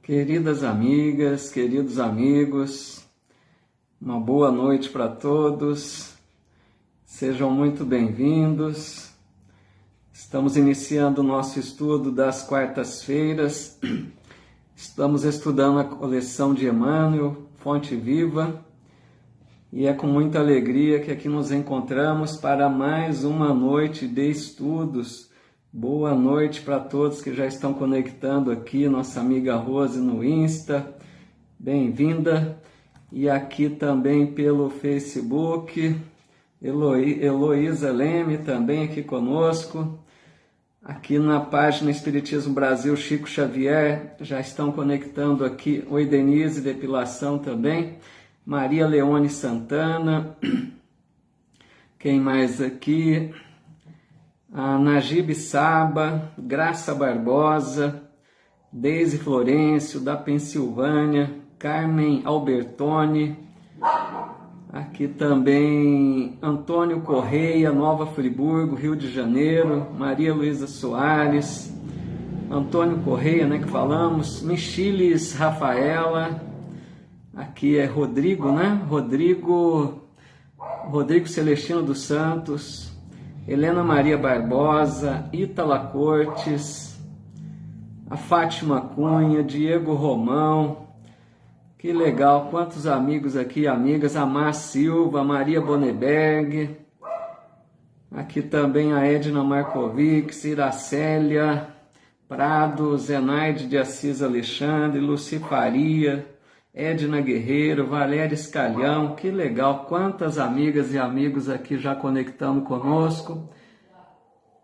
Queridas amigas, queridos amigos, uma boa noite para todos, sejam muito bem-vindos. Estamos iniciando o nosso estudo das quartas-feiras, estamos estudando a coleção de Emmanuel, Fonte Viva, e é com muita alegria que aqui nos encontramos para mais uma noite de estudos. Boa noite para todos que já estão conectando aqui, nossa amiga Rose no Insta, bem-vinda. E aqui também pelo Facebook, Heloísa Leme também aqui conosco. Aqui na página Espiritismo Brasil, Chico Xavier, já estão conectando aqui. Oi, Denise, Depilação também. Maria Leone Santana. Quem mais aqui? A Najib Saba, Graça Barbosa, Deise Florencio, da Pensilvânia, Carmen Albertoni, aqui também Antônio Correia, Nova Friburgo, Rio de Janeiro, Maria Luísa Soares, Antônio Correia, né, que falamos, Michiles Rafaela, aqui é Rodrigo, né, Rodrigo Celestino dos Santos, Helena Maria Barbosa, Ítala Cortes, a Fátima Cunha, Diego Romão, que legal, quantos amigos aqui, amigas, a Mar Silva, Maria Boneberg, aqui também a Edna Markovic, Iracélia Prado, Zenaide de Assis Alexandre, Luci Faria, Edna Guerreiro, Valéria Escalhão, que legal, quantas amigas e amigos aqui já conectando conosco.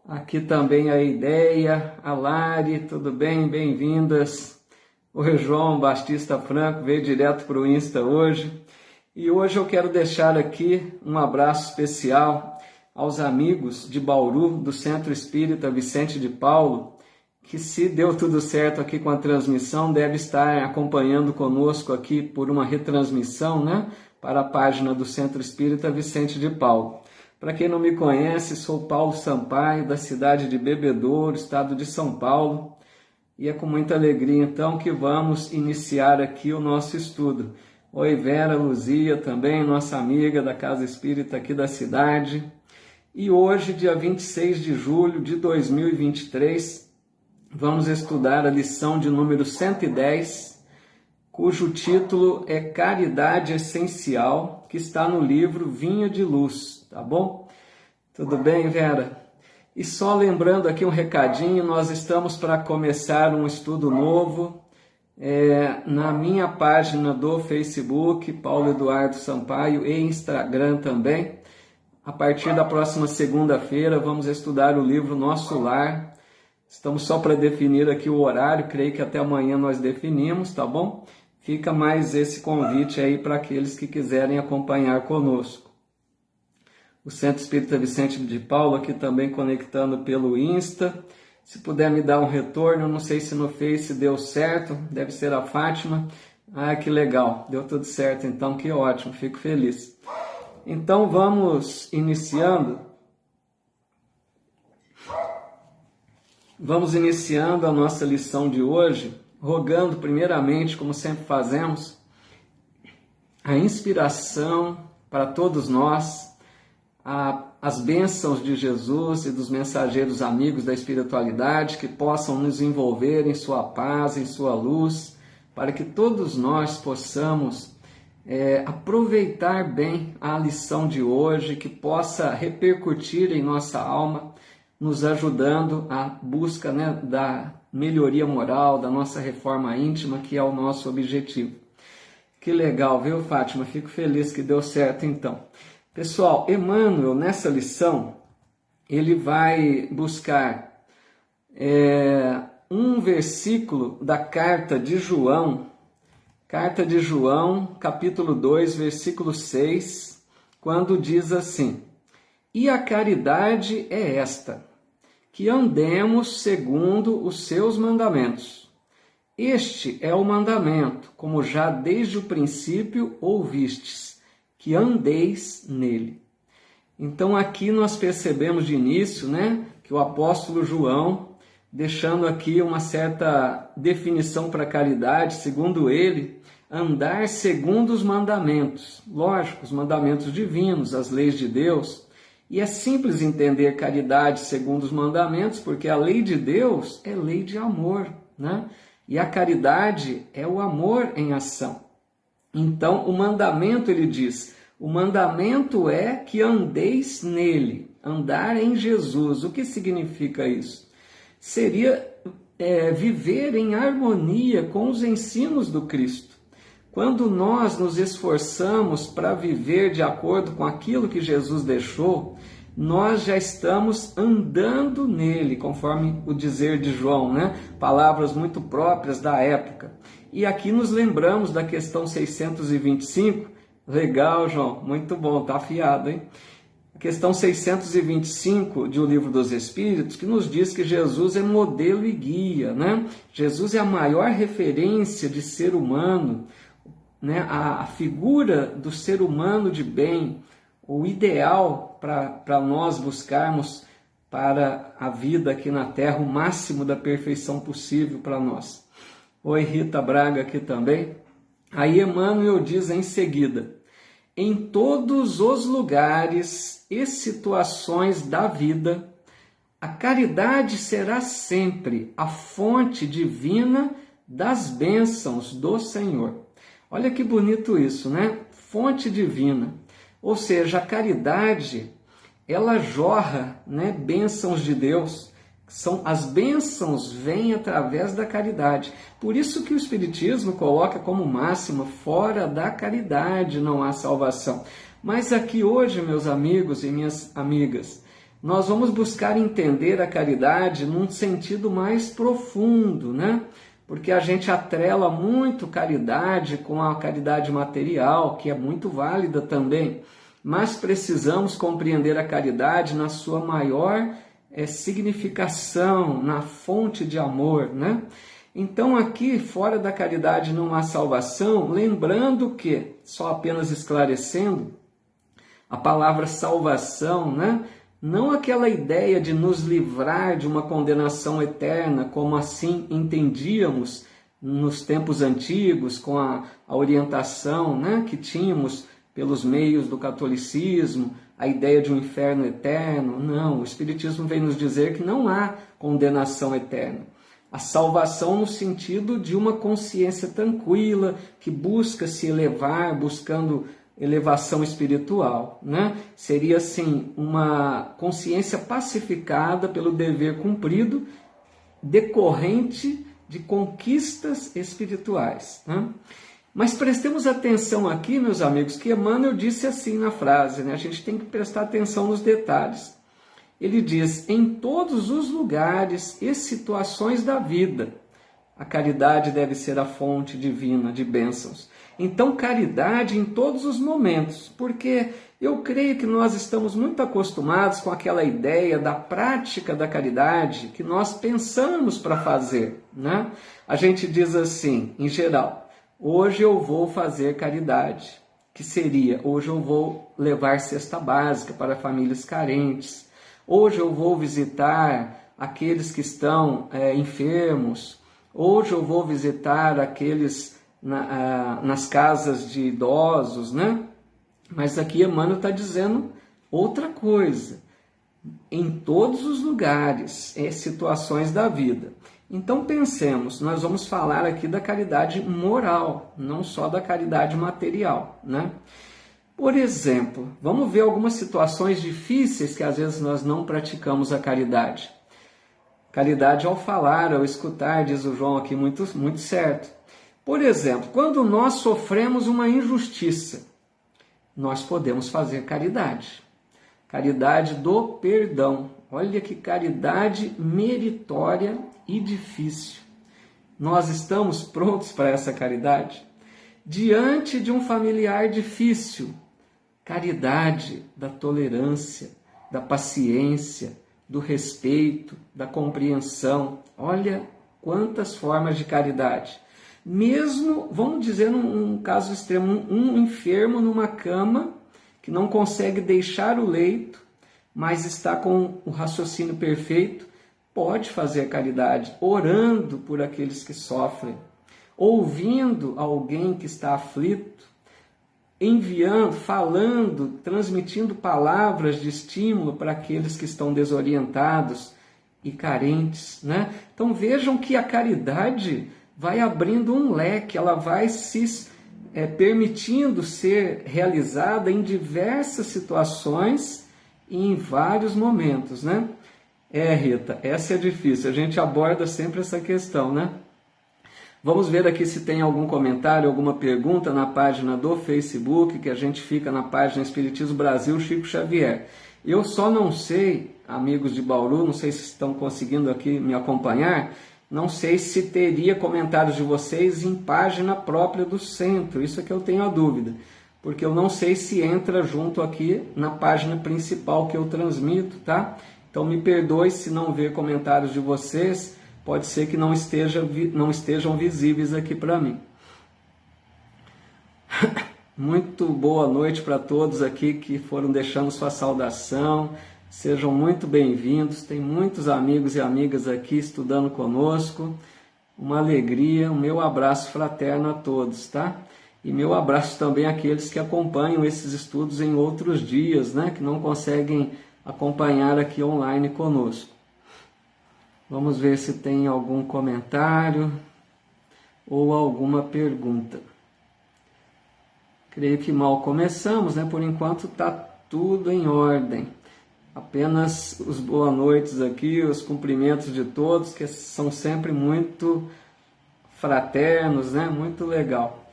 Aqui também a Ideia, a Lari, tudo bem? Bem-vindas. O João Batista Franco veio direto para o Insta hoje. E hoje eu quero deixar aqui um abraço especial aos amigos de Bauru, do Centro Espírita Vicente de Paulo, que se deu tudo certo aqui com a transmissão, deve estar acompanhando conosco aqui por uma retransmissão, né, para a página do Centro Espírita Vicente de Paulo. Para quem não me conhece, sou Paulo Sampaio, da cidade de Bebedouro, estado de São Paulo, e é com muita alegria, então, que vamos iniciar aqui o nosso estudo. Oi, Vera Luzia, também, nossa amiga da Casa Espírita aqui da cidade. E hoje, dia 26 de julho de 2023, vamos estudar a lição de número 110, cujo título é Caridade Essencial, que está no livro Vinha de Luz, tá bom? Tudo bem, Vera? E só lembrando aqui um recadinho, nós estamos para começar um estudo novo na minha página do Facebook, Paulo Eduardo Sampaio, e Instagram também. A partir da próxima segunda-feira vamos estudar o livro Nosso Lar. Estamos só para definir aqui o horário, creio que até amanhã nós definimos, tá bom? Fica mais esse convite aí para aqueles que quiserem acompanhar conosco. O Centro Espírita Vicente de Paulo aqui também conectando pelo Insta. Se puder me dar um retorno, não sei se no Face deu certo, deve ser a Fátima. Ah, que legal, deu tudo certo, então que ótimo, fico feliz. Então vamos iniciando. Vamos iniciando a nossa lição de hoje, rogando primeiramente, como sempre fazemos, a inspiração para todos nós, as bênçãos de Jesus e dos mensageiros amigos da espiritualidade que possam nos envolver em sua paz, em sua luz, para que todos nós possamos aproveitar bem a lição de hoje, que possa repercutir em nossa alma, nos ajudando à busca, né, da melhoria moral, da nossa reforma íntima, que é o nosso objetivo. Que legal, viu, Fátima? Fico feliz que deu certo, então. Pessoal, Emmanuel, nessa lição, ele vai buscar um versículo da Carta de João, capítulo 2, versículo 6, quando diz assim: E a caridade é esta, que andemos segundo os seus mandamentos. Este é o mandamento, como já desde o princípio ouvistes, que andeis nele. Então aqui nós percebemos de início, né, que o apóstolo João deixando aqui uma certa definição para a caridade, segundo ele, andar segundo os mandamentos. Lógico, os mandamentos divinos, as leis de Deus. E é simples entender caridade segundo os mandamentos, porque a lei de Deus é lei de amor, né? E a caridade é o amor em ação. Então, o mandamento, ele diz, o mandamento é que andeis nele, andar em Jesus. O que significa isso? Seria viver em harmonia com os ensinos do Cristo. Quando nós nos esforçamos para viver de acordo com aquilo que Jesus deixou, nós já estamos andando nele, conforme o dizer de João, né? Palavras muito próprias da época. E aqui nos lembramos da questão 625. Legal, João, muito bom, tá afiado, hein? A questão 625 de O Livro dos Espíritos, que nos diz que Jesus é modelo e guia, né? Jesus é a maior referência de ser humano, né? A figura do ser humano de bem, o ideal para nós buscarmos para a vida aqui na Terra, o máximo da perfeição possível para nós. Oi, Rita Braga aqui também. Aí Emmanuel diz em seguida: em todos os lugares e situações da vida, a caridade será sempre a fonte divina das bênçãos do Senhor. Olha que bonito isso, né? Fonte divina. Ou seja, a caridade, ela jorra, né, bênçãos de Deus. As bênçãos vêm através da caridade. Por isso que o Espiritismo coloca como máxima: fora da caridade não há salvação. Mas aqui hoje, meus amigos e minhas amigas, nós vamos buscar entender a caridade num sentido mais profundo, né? Porque a gente atrela muito caridade com a caridade material, que é muito válida também, mas precisamos compreender a caridade na sua maior significação, na fonte de amor, né? Então aqui, fora da caridade não há salvação, lembrando que, só apenas esclarecendo, a palavra salvação, né? Não aquela ideia de nos livrar de uma condenação eterna, como assim entendíamos nos tempos antigos, com a orientação, né, que tínhamos pelos meios do catolicismo, a ideia de um inferno eterno. Não, o Espiritismo vem nos dizer que não há condenação eterna. A salvação no sentido de uma consciência tranquila, que busca se elevar, buscando elevação espiritual, né? Seria assim uma consciência pacificada pelo dever cumprido, decorrente de conquistas espirituais, né? Mas prestemos atenção aqui, meus amigos, que Emmanuel disse assim na frase, né? A gente tem que prestar atenção nos detalhes. Ele diz: em todos os lugares e situações da vida, a caridade deve ser a fonte divina de bênçãos. Então, caridade em todos os momentos, porque eu creio que nós estamos muito acostumados com aquela ideia da prática da caridade que nós pensamos para fazer, né? A gente diz assim, em geral: hoje eu vou fazer caridade, que seria: hoje eu vou levar cesta básica para famílias carentes, hoje eu vou visitar aqueles que estão enfermos, hoje eu vou visitar aqueles nas casas de idosos, né? Mas aqui Emmanuel está dizendo outra coisa: em todos os lugares, situações da vida. Então pensemos, nós vamos falar aqui da caridade moral, não só da caridade material, né? Por exemplo, vamos ver algumas situações difíceis que às vezes nós não praticamos a caridade. Caridade ao falar, ao escutar, diz o João aqui, muito, muito certo. Por exemplo, quando nós sofremos uma injustiça, nós podemos fazer caridade. Caridade do perdão. Olha que caridade meritória e difícil. Nós estamos prontos para essa caridade? Diante de um familiar difícil, caridade da tolerância, da paciência, do respeito, da compreensão. Olha quantas formas de caridade. Mesmo, vamos dizer, num caso extremo, um enfermo numa cama que não consegue deixar o leito, mas está com o raciocínio perfeito, pode fazer caridade orando por aqueles que sofrem, ouvindo alguém que está aflito, enviando, falando, transmitindo palavras de estímulo para aqueles que estão desorientados e carentes, né? Então vejam que a caridade vai abrindo um leque, ela vai se permitindo ser realizada em diversas situações e em vários momentos, né? Rita, essa é difícil, a gente aborda sempre essa questão, né? Vamos ver aqui se tem algum comentário, alguma pergunta na página do Facebook, que a gente fica na página Espiritismo Brasil Chico Xavier. Eu só não sei, amigos de Bauru, não sei se estão conseguindo aqui me acompanhar, não sei se teria comentários de vocês em página própria do centro, isso é que eu tenho a dúvida, porque eu não sei se entra junto aqui na página principal que eu transmito, tá? Então me perdoe se não ver comentários de vocês, pode ser que não estejam visíveis aqui para mim. Muito boa noite para todos aqui que foram deixando sua saudação. Sejam muito bem-vindos. Tem muitos amigos e amigas aqui estudando conosco. Uma alegria, o meu abraço fraterno a todos, tá? E meu abraço também àqueles que acompanham esses estudos em outros dias, né? Que não conseguem acompanhar aqui online conosco. Vamos ver se tem algum comentário ou alguma pergunta. Creio que mal começamos, né? Por enquanto está tudo em ordem. Apenas os boas noites aqui, os cumprimentos de todos, que são sempre muito fraternos, né? Muito legal.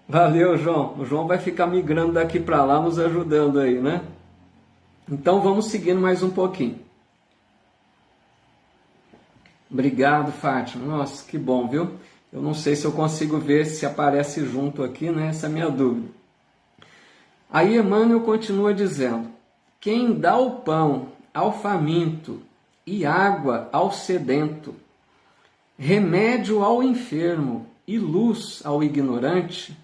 Valeu, João. O João vai ficar migrando daqui para lá, nos ajudando aí, né? Então vamos seguindo mais um pouquinho. Obrigado, Fátima. Nossa, que bom, viu? Eu não sei se eu consigo ver se aparece junto aqui, né? Essa é a minha dúvida. Aí Emmanuel continua dizendo: quem dá o pão ao faminto e água ao sedento, remédio ao enfermo e luz ao ignorante,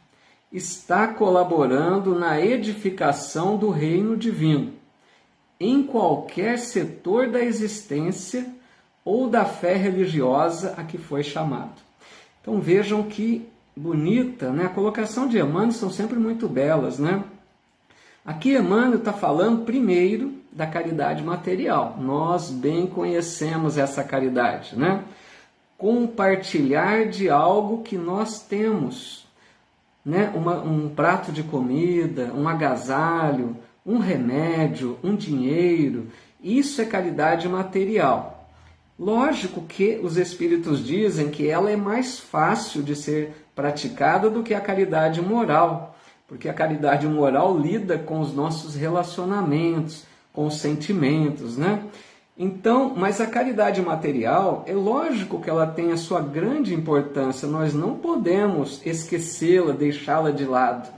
está colaborando na edificação do reino divino, em qualquer setor da existência ou da fé religiosa a que foi chamado. Então vejam que bonita, né? A colocação de Emmanuel são sempre muito belas, né? Aqui Emmanuel está falando primeiro da caridade material. Nós bem conhecemos essa caridade, né? Compartilhar de algo que nós temos, né? Um prato de comida, um agasalho, um remédio, um dinheiro. Isso é caridade material. Lógico que os espíritos dizem que ela é mais fácil de ser praticada do que a caridade moral, porque a caridade moral lida com os nossos relacionamentos, com os sentimentos, né? Então, mas a caridade material, é lógico que ela tem a sua grande importância, nós não podemos esquecê-la, deixá-la de lado,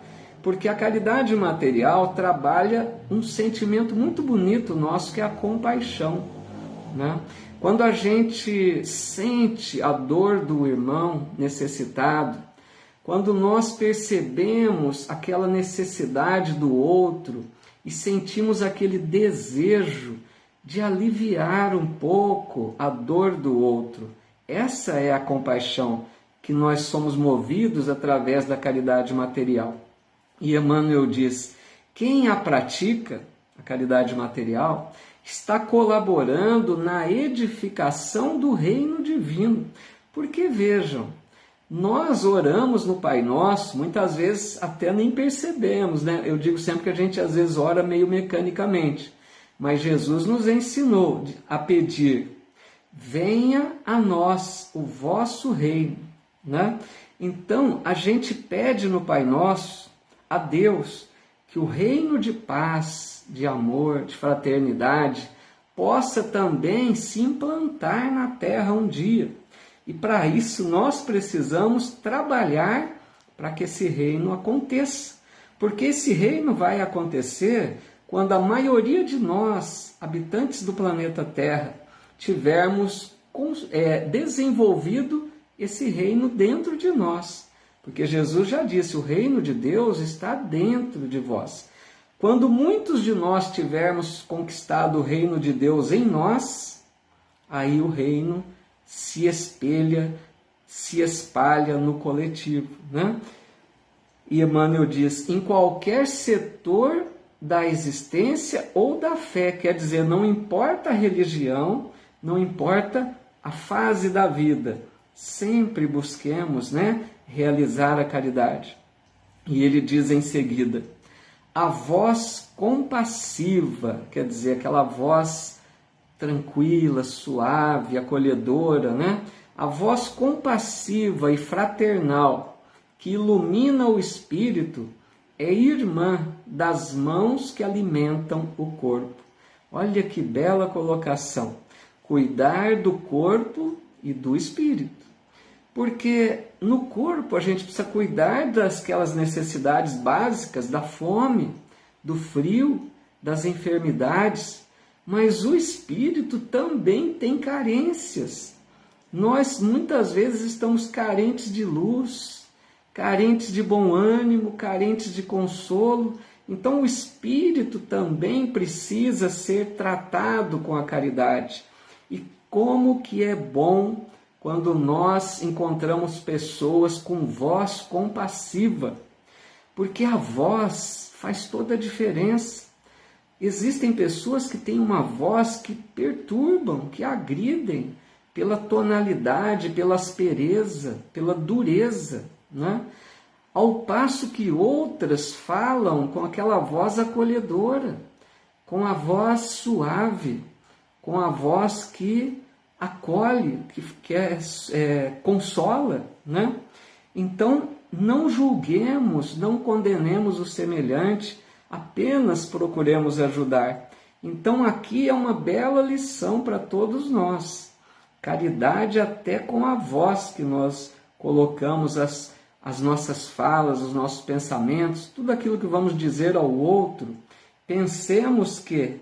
porque a caridade material trabalha um sentimento muito bonito nosso, que é a compaixão, né? Quando a gente sente a dor do irmão necessitado, quando nós percebemos aquela necessidade do outro e sentimos aquele desejo de aliviar um pouco a dor do outro, essa é a compaixão que nós somos movidos através da caridade material. E Emmanuel diz: quem a pratica, a caridade material, está colaborando na edificação do reino divino. Porque vejam, nós oramos no Pai Nosso, muitas vezes até nem percebemos, né? Eu digo sempre que a gente às vezes ora meio mecanicamente, mas Jesus nos ensinou a pedir: venha a nós o vosso reino, né? Então a gente pede no Pai Nosso a Deus que o reino de paz, de amor, de fraternidade, possa também se implantar na Terra um dia. E para isso nós precisamos trabalhar para que esse reino aconteça. Porque esse reino vai acontecer quando a maioria de nós, habitantes do planeta Terra, tivermos desenvolvido esse reino dentro de nós. Porque Jesus já disse: o reino de Deus está dentro de vós. Quando muitos de nós tivermos conquistado o reino de Deus em nós, aí o reino se espelha, se espalha no coletivo, né? E Emmanuel diz, em qualquer setor da existência ou da fé, quer dizer, não importa a religião, não importa a fase da vida, sempre busquemos, né, realizar a caridade. E ele diz em seguida, a voz compassiva, quer dizer, aquela voz tranquila, suave, acolhedora, né? A voz compassiva e fraternal que ilumina o espírito é irmã das mãos que alimentam o corpo. Olha que bela colocação. Cuidar do corpo e do espírito. Porque no corpo a gente precisa cuidar daquelas necessidades básicas, da fome, do frio, das enfermidades, mas o espírito também tem carências. Nós muitas vezes estamos carentes de luz, carentes de bom ânimo, carentes de consolo. Então o espírito também precisa ser tratado com a caridade. E como que é bom quando nós encontramos pessoas com voz compassiva, porque a voz faz toda a diferença. Existem pessoas que têm uma voz que perturbam, que agridem pela tonalidade, pela aspereza, pela dureza, né? Ao passo que outras falam com aquela voz acolhedora, com a voz suave, com a voz que acolhe, que consola, né? Então, não julguemos, não condenemos o semelhante, apenas procuremos ajudar. Então, aqui é uma bela lição para todos nós. Caridade até com a voz que nós colocamos as nossas falas, os nossos pensamentos, tudo aquilo que vamos dizer ao outro. Pensemos que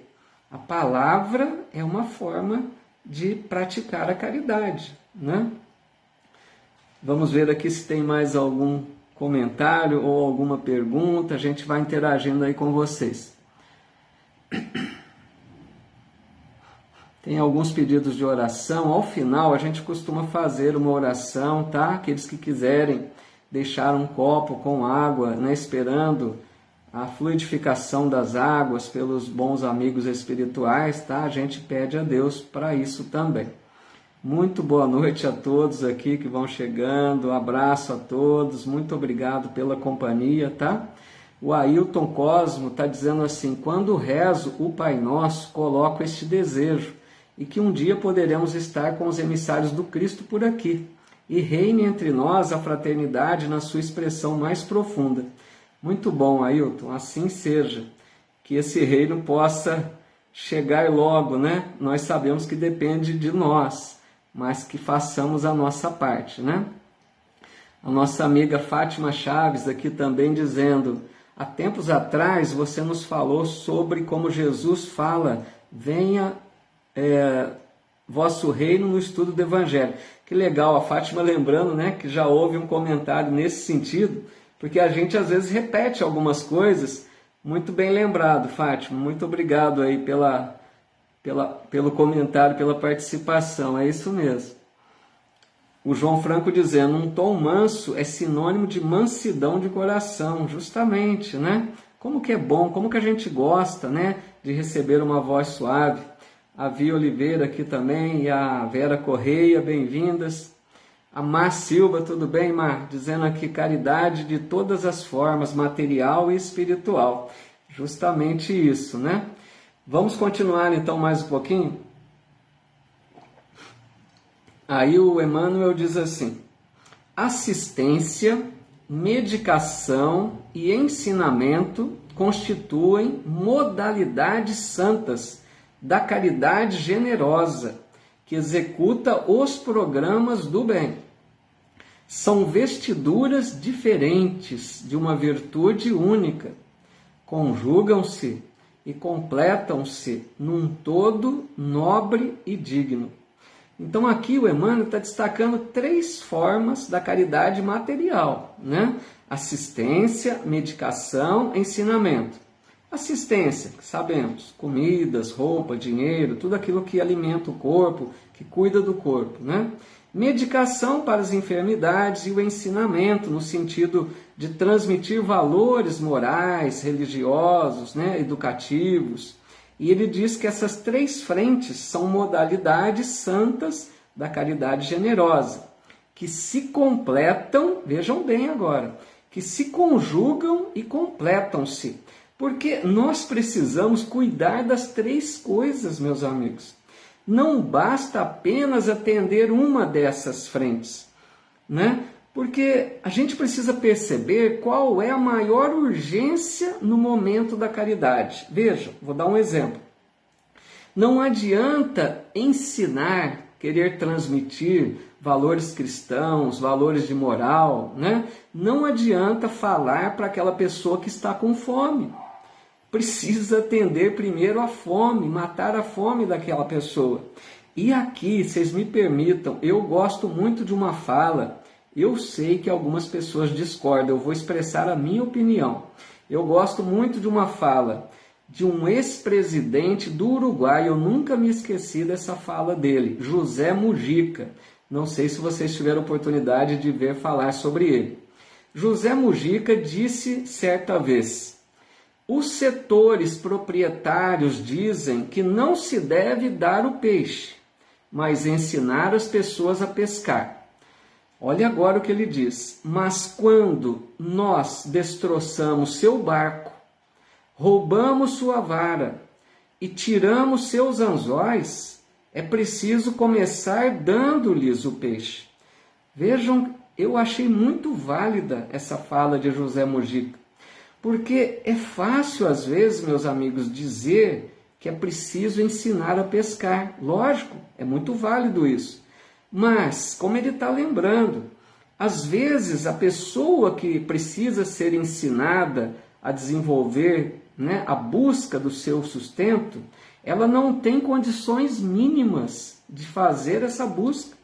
a palavra é uma forma de praticar a caridade, né? Vamos ver aqui se tem mais algum comentário ou alguma pergunta. A gente vai interagindo aí com vocês. Tem alguns pedidos de oração. Ao final, a gente costuma fazer uma oração, tá? Aqueles que quiserem deixar um copo com água, né? Esperando a fluidificação das águas pelos bons amigos espirituais, tá? A gente pede a Deus para isso também. Muito boa noite a todos aqui que vão chegando, abraço a todos, muito obrigado pela companhia, tá? O Ailton Cosmo está dizendo assim, quando rezo o Pai Nosso, coloco este desejo, e que um dia poderemos estar com os emissários do Cristo por aqui, e reine entre nós a fraternidade na sua expressão mais profunda. Muito bom, Ailton, assim seja, que esse reino possa chegar logo, né? Nós sabemos que depende de nós, mas que façamos a nossa parte, né? A nossa amiga Fátima Chaves aqui também dizendo, há tempos atrás você nos falou sobre como Jesus fala, venha vosso reino no estudo do Evangelho. Que legal, a Fátima lembrando, né, que já houve um comentário nesse sentido, porque a gente às vezes repete algumas coisas. Muito bem lembrado, Fátima, muito obrigado aí pelo comentário, pela participação, é isso mesmo. O João Franco dizendo, um tom manso é sinônimo de mansidão de coração, justamente, né? Como que é bom, como que a gente gosta, né, de receber uma voz suave. A Via Oliveira aqui também e a Vera Correia, bem-vindas. A Mar Silva, tudo bem, Mar? Dizendo aqui, caridade de todas as formas, material e espiritual. Justamente isso, né? Vamos continuar então mais um pouquinho? Aí o Emmanuel diz assim, assistência, medicação e ensinamento constituem modalidades santas da caridade generosa, que executa os programas do bem. São vestiduras diferentes de uma virtude única, conjugam-se e completam-se num todo nobre e digno. Então aqui o Emmanuel está destacando 3 formas da caridade material, né? Assistência, medicação, ensinamento. Assistência, sabemos, comidas, roupa, dinheiro, tudo aquilo que alimenta o corpo, que cuida do corpo, né? Medicação para as enfermidades e o ensinamento, no sentido de transmitir valores morais, religiosos, né, educativos. E ele diz que essas 3 frentes são modalidades santas da caridade generosa, que se completam, vejam bem agora, que se conjugam e completam-se. Porque nós precisamos cuidar das 3 coisas, meus amigos. Não basta apenas atender uma dessas frentes, né? Porque a gente precisa perceber qual é a maior urgência no momento da caridade. Veja, vou dar um exemplo. Não adianta ensinar, querer transmitir valores cristãos, valores de moral, né? Não adianta falar para aquela pessoa que está com fome. Precisa atender primeiro a fome, matar a fome daquela pessoa. E aqui, vocês me permitam, eu gosto muito de uma fala, eu sei que algumas pessoas discordam, eu vou expressar a minha opinião. Eu gosto muito de uma fala de um ex-presidente do Uruguai, eu nunca me esqueci dessa fala dele, José Mujica. Não sei se vocês tiveram oportunidade de ver falar sobre ele. José Mujica disse certa vez: os setores proprietários dizem que não se deve dar o peixe, mas ensinar as pessoas a pescar. Olha agora o que ele diz. Mas quando nós destroçamos seu barco, roubamos sua vara e tiramos seus anzóis, é preciso começar dando-lhes o peixe. Vejam, eu achei muito válida essa fala de José Mujica. Porque é fácil, às vezes, meus amigos, dizer que é preciso ensinar a pescar. Lógico, é muito válido isso. Mas, como ele está lembrando, às vezes a pessoa que precisa ser ensinada a desenvolver, né, a busca do seu sustento, ela não tem condições mínimas de fazer essa busca.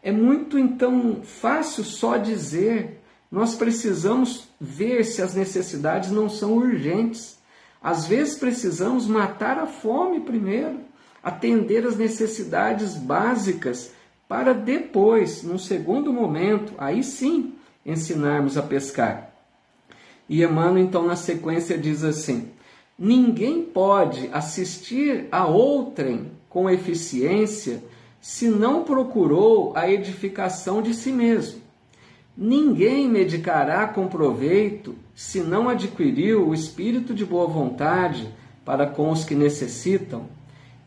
É muito, então, fácil só dizer. Nós precisamos ver se as necessidades não são urgentes. Às vezes precisamos matar a fome primeiro, atender as necessidades básicas, para depois, num segundo momento, aí sim, ensinarmos a pescar. E Emmanuel, então, na sequência, diz assim: ninguém pode assistir a outrem com eficiência se não procurou a edificação de si mesmo. Ninguém medicará com proveito se não adquiriu o espírito de boa vontade para com os que necessitam,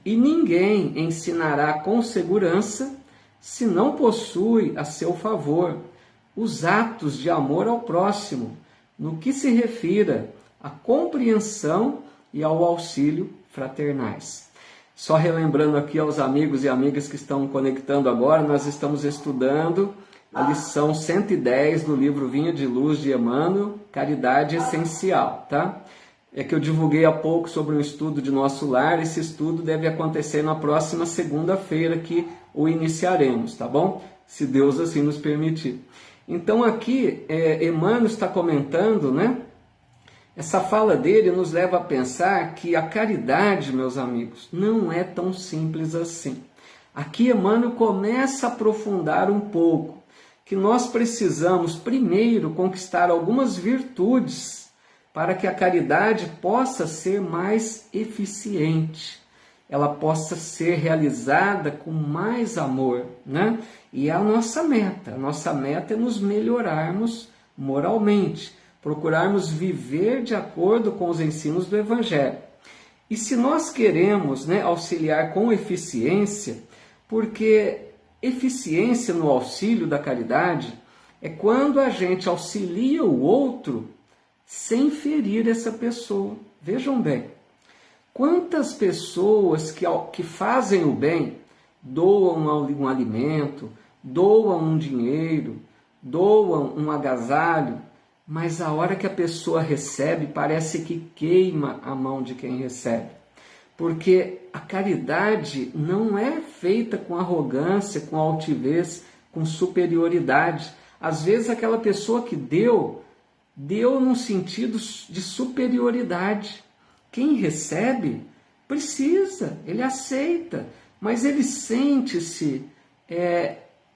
e ninguém ensinará com segurança se não possui a seu favor os atos de amor ao próximo, no que se refira à compreensão e ao auxílio fraternais. Só relembrando aqui aos amigos e amigas que estão conectando agora, nós estamos estudando a lição 110 do livro Vinha de Luz de Emmanuel, Caridade Essencial, tá? É que eu divulguei há pouco sobre um estudo de Nosso Lar, esse estudo deve acontecer na próxima segunda-feira que o iniciaremos, tá bom? Se Deus assim nos permitir. Então aqui, Emmanuel está comentando, né? Essa fala dele nos leva a pensar que a caridade, meus amigos, não é tão simples assim. Aqui Emmanuel começa a aprofundar um pouco, que nós precisamos primeiro conquistar algumas virtudes para que a caridade possa ser mais eficiente, ela possa ser realizada com mais amor, né? E é a nossa meta é nos melhorarmos moralmente, procurarmos viver de acordo com os ensinos do Evangelho. E se nós queremos, né, auxiliar com eficiência, porque eficiência no auxílio da caridade é quando a gente auxilia o outro sem ferir essa pessoa. Vejam bem, quantas pessoas que fazem o bem, doam um alimento, doam um dinheiro, doam um agasalho, mas a hora que a pessoa recebe, parece que queima a mão de quem recebe. Porque a caridade não é feita com arrogância, com altivez, com superioridade. Às vezes aquela pessoa que deu num sentido de superioridade. quem recebe precisa, ele aceita, mas ele sente-se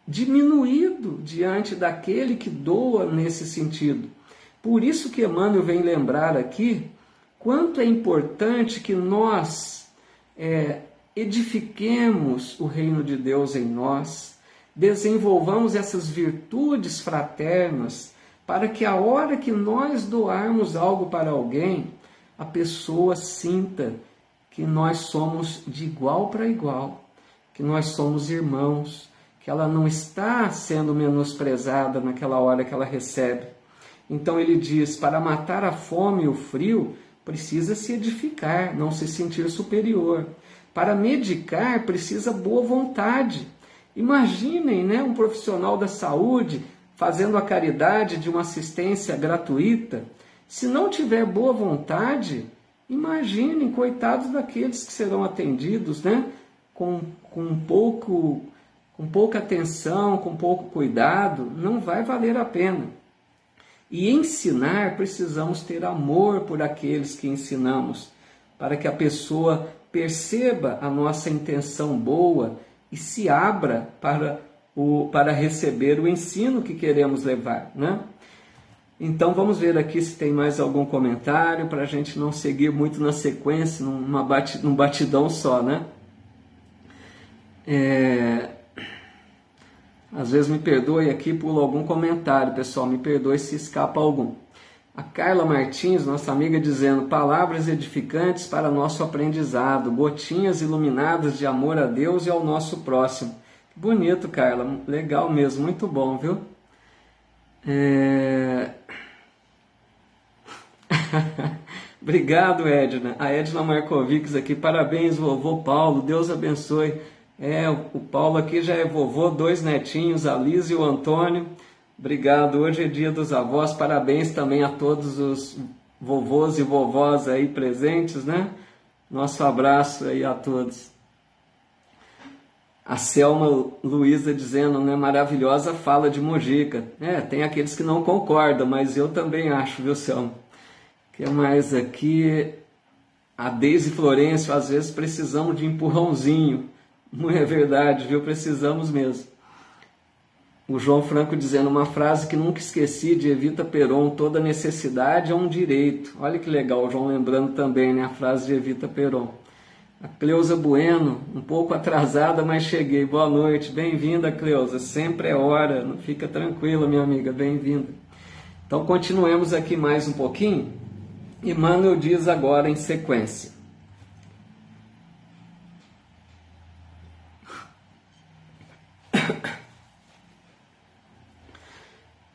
diminuído diante daquele que doa nesse sentido. Por isso que Emmanuel vem lembrar aqui quanto é importante que nós edifiquemos o reino de Deus em nós, desenvolvamos essas virtudes fraternas, para que a hora que nós doarmos algo para alguém, a pessoa sinta que nós somos de igual para igual, que nós somos irmãos, que ela não está sendo menosprezada naquela hora que ela recebe. Então ele diz, para matar a fome e o frio, precisa se edificar, não se sentir superior. Para medicar, precisa boa vontade. Imaginem, né, um profissional da saúde fazendo a caridade de uma assistência gratuita. Se não tiver boa vontade, imaginem, coitados daqueles que serão atendidos, né, com pouca atenção, com pouco cuidado, não vai valer a pena. E ensinar, precisamos ter amor por aqueles que ensinamos, para que a pessoa perceba a nossa intenção boa e se abra para receber o ensino que queremos levar, né? Então vamos ver aqui se tem mais algum comentário, para a gente não seguir muito na sequência, num batidão só, né? Às vezes me perdoe aqui, pulo algum comentário, pessoal, me perdoe se escapa algum. A Carla Martins, nossa amiga, dizendo, palavras edificantes para nosso aprendizado, gotinhas iluminadas de amor a Deus e ao nosso próximo. Bonito, Carla, legal mesmo, muito bom, viu? Obrigado, Edna. A Edna Markovics aqui, parabéns, vovô Paulo, Deus abençoe. O Paulo aqui já é vovô, 2 netinhos, a Liz e o Antônio. Obrigado, hoje é dia dos avós, parabéns também a todos os vovôs e vovós aí presentes, né? Nosso abraço aí a todos. A Selma Luiza dizendo, né, maravilhosa fala de Mojica. Tem aqueles que não concordam, mas eu também acho, viu, Selma? O que mais aqui? A Deise Florencio, às vezes precisamos de empurrãozinho. Não é verdade, viu? Precisamos mesmo. O João Franco dizendo uma frase que nunca esqueci de Evita Peron, toda necessidade é um direito. Olha que legal, o João lembrando também, né, a frase de Evita Peron. A Cleusa Bueno, um pouco atrasada, mas cheguei. Boa noite, bem-vinda, Cleusa. Sempre é hora, não fica tranquila, minha amiga, bem-vinda. Então continuemos aqui mais um pouquinho. Emmanuel diz agora em sequência.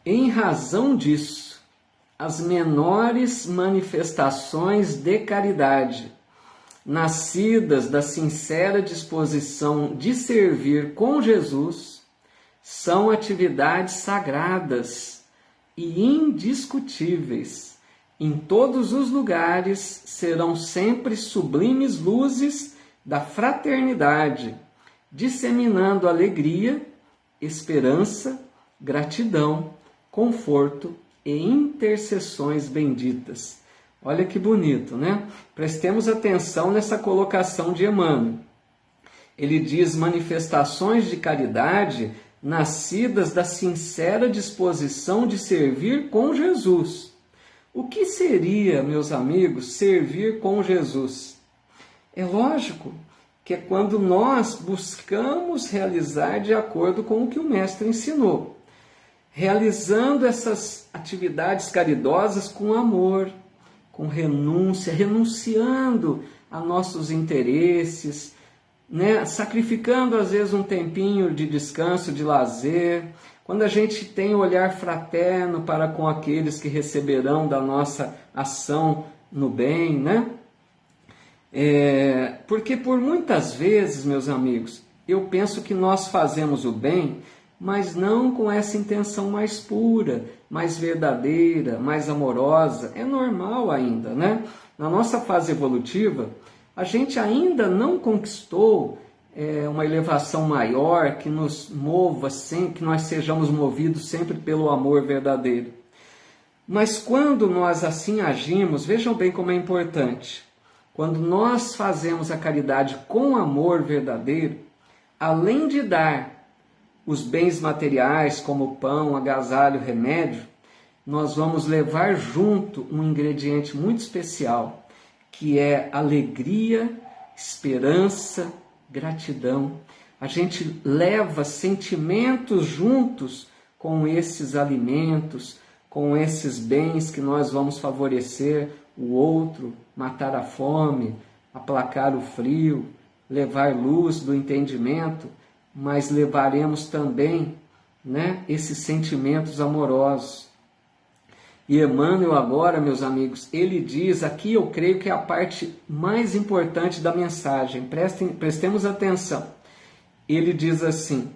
Em razão disso, as menores manifestações de caridade, nascidas da sincera disposição de servir com Jesus, são atividades sagradas e indiscutíveis. Em todos os lugares serão sempre sublimes luzes da fraternidade, disseminando alegria, esperança, gratidão, conforto e intercessões benditas. Olha que bonito, né? Prestemos atenção nessa colocação de Emmanuel. Ele diz manifestações de caridade nascidas da sincera disposição de servir com Jesus. O que seria, meus amigos, servir com Jesus? É lógico que é quando nós buscamos realizar de acordo com o que o Mestre ensinou. Realizando essas atividades caridosas com amor, com renúncia, renunciando a nossos interesses, né? Sacrificando às vezes um tempinho de descanso, de lazer, quando a gente tem olhar fraterno para com aqueles que receberão da nossa ação no bem, né? Porque por muitas vezes, meus amigos, eu penso que nós fazemos o bem, mas não com essa intenção mais pura, mais verdadeira, mais amorosa. É normal ainda, né? Na nossa fase evolutiva, a gente ainda não conquistou uma elevação maior que nos mova sempre, que nós sejamos movidos sempre pelo amor verdadeiro. Mas quando nós assim agimos, vejam bem como é importante. Quando nós fazemos a caridade com amor verdadeiro, além de dar os bens materiais como pão, agasalho, remédio, nós vamos levar junto um ingrediente muito especial, que é alegria, esperança, gratidão. A gente leva sentimentos juntos com esses alimentos, com esses bens que nós vamos favorecer o outro, matar a fome, aplacar o frio, levar luz do entendimento, mas levaremos também, esses sentimentos amorosos. E Emmanuel agora, meus amigos, ele diz, aqui eu creio que é a parte mais importante da mensagem, prestemos atenção. Ele diz assim: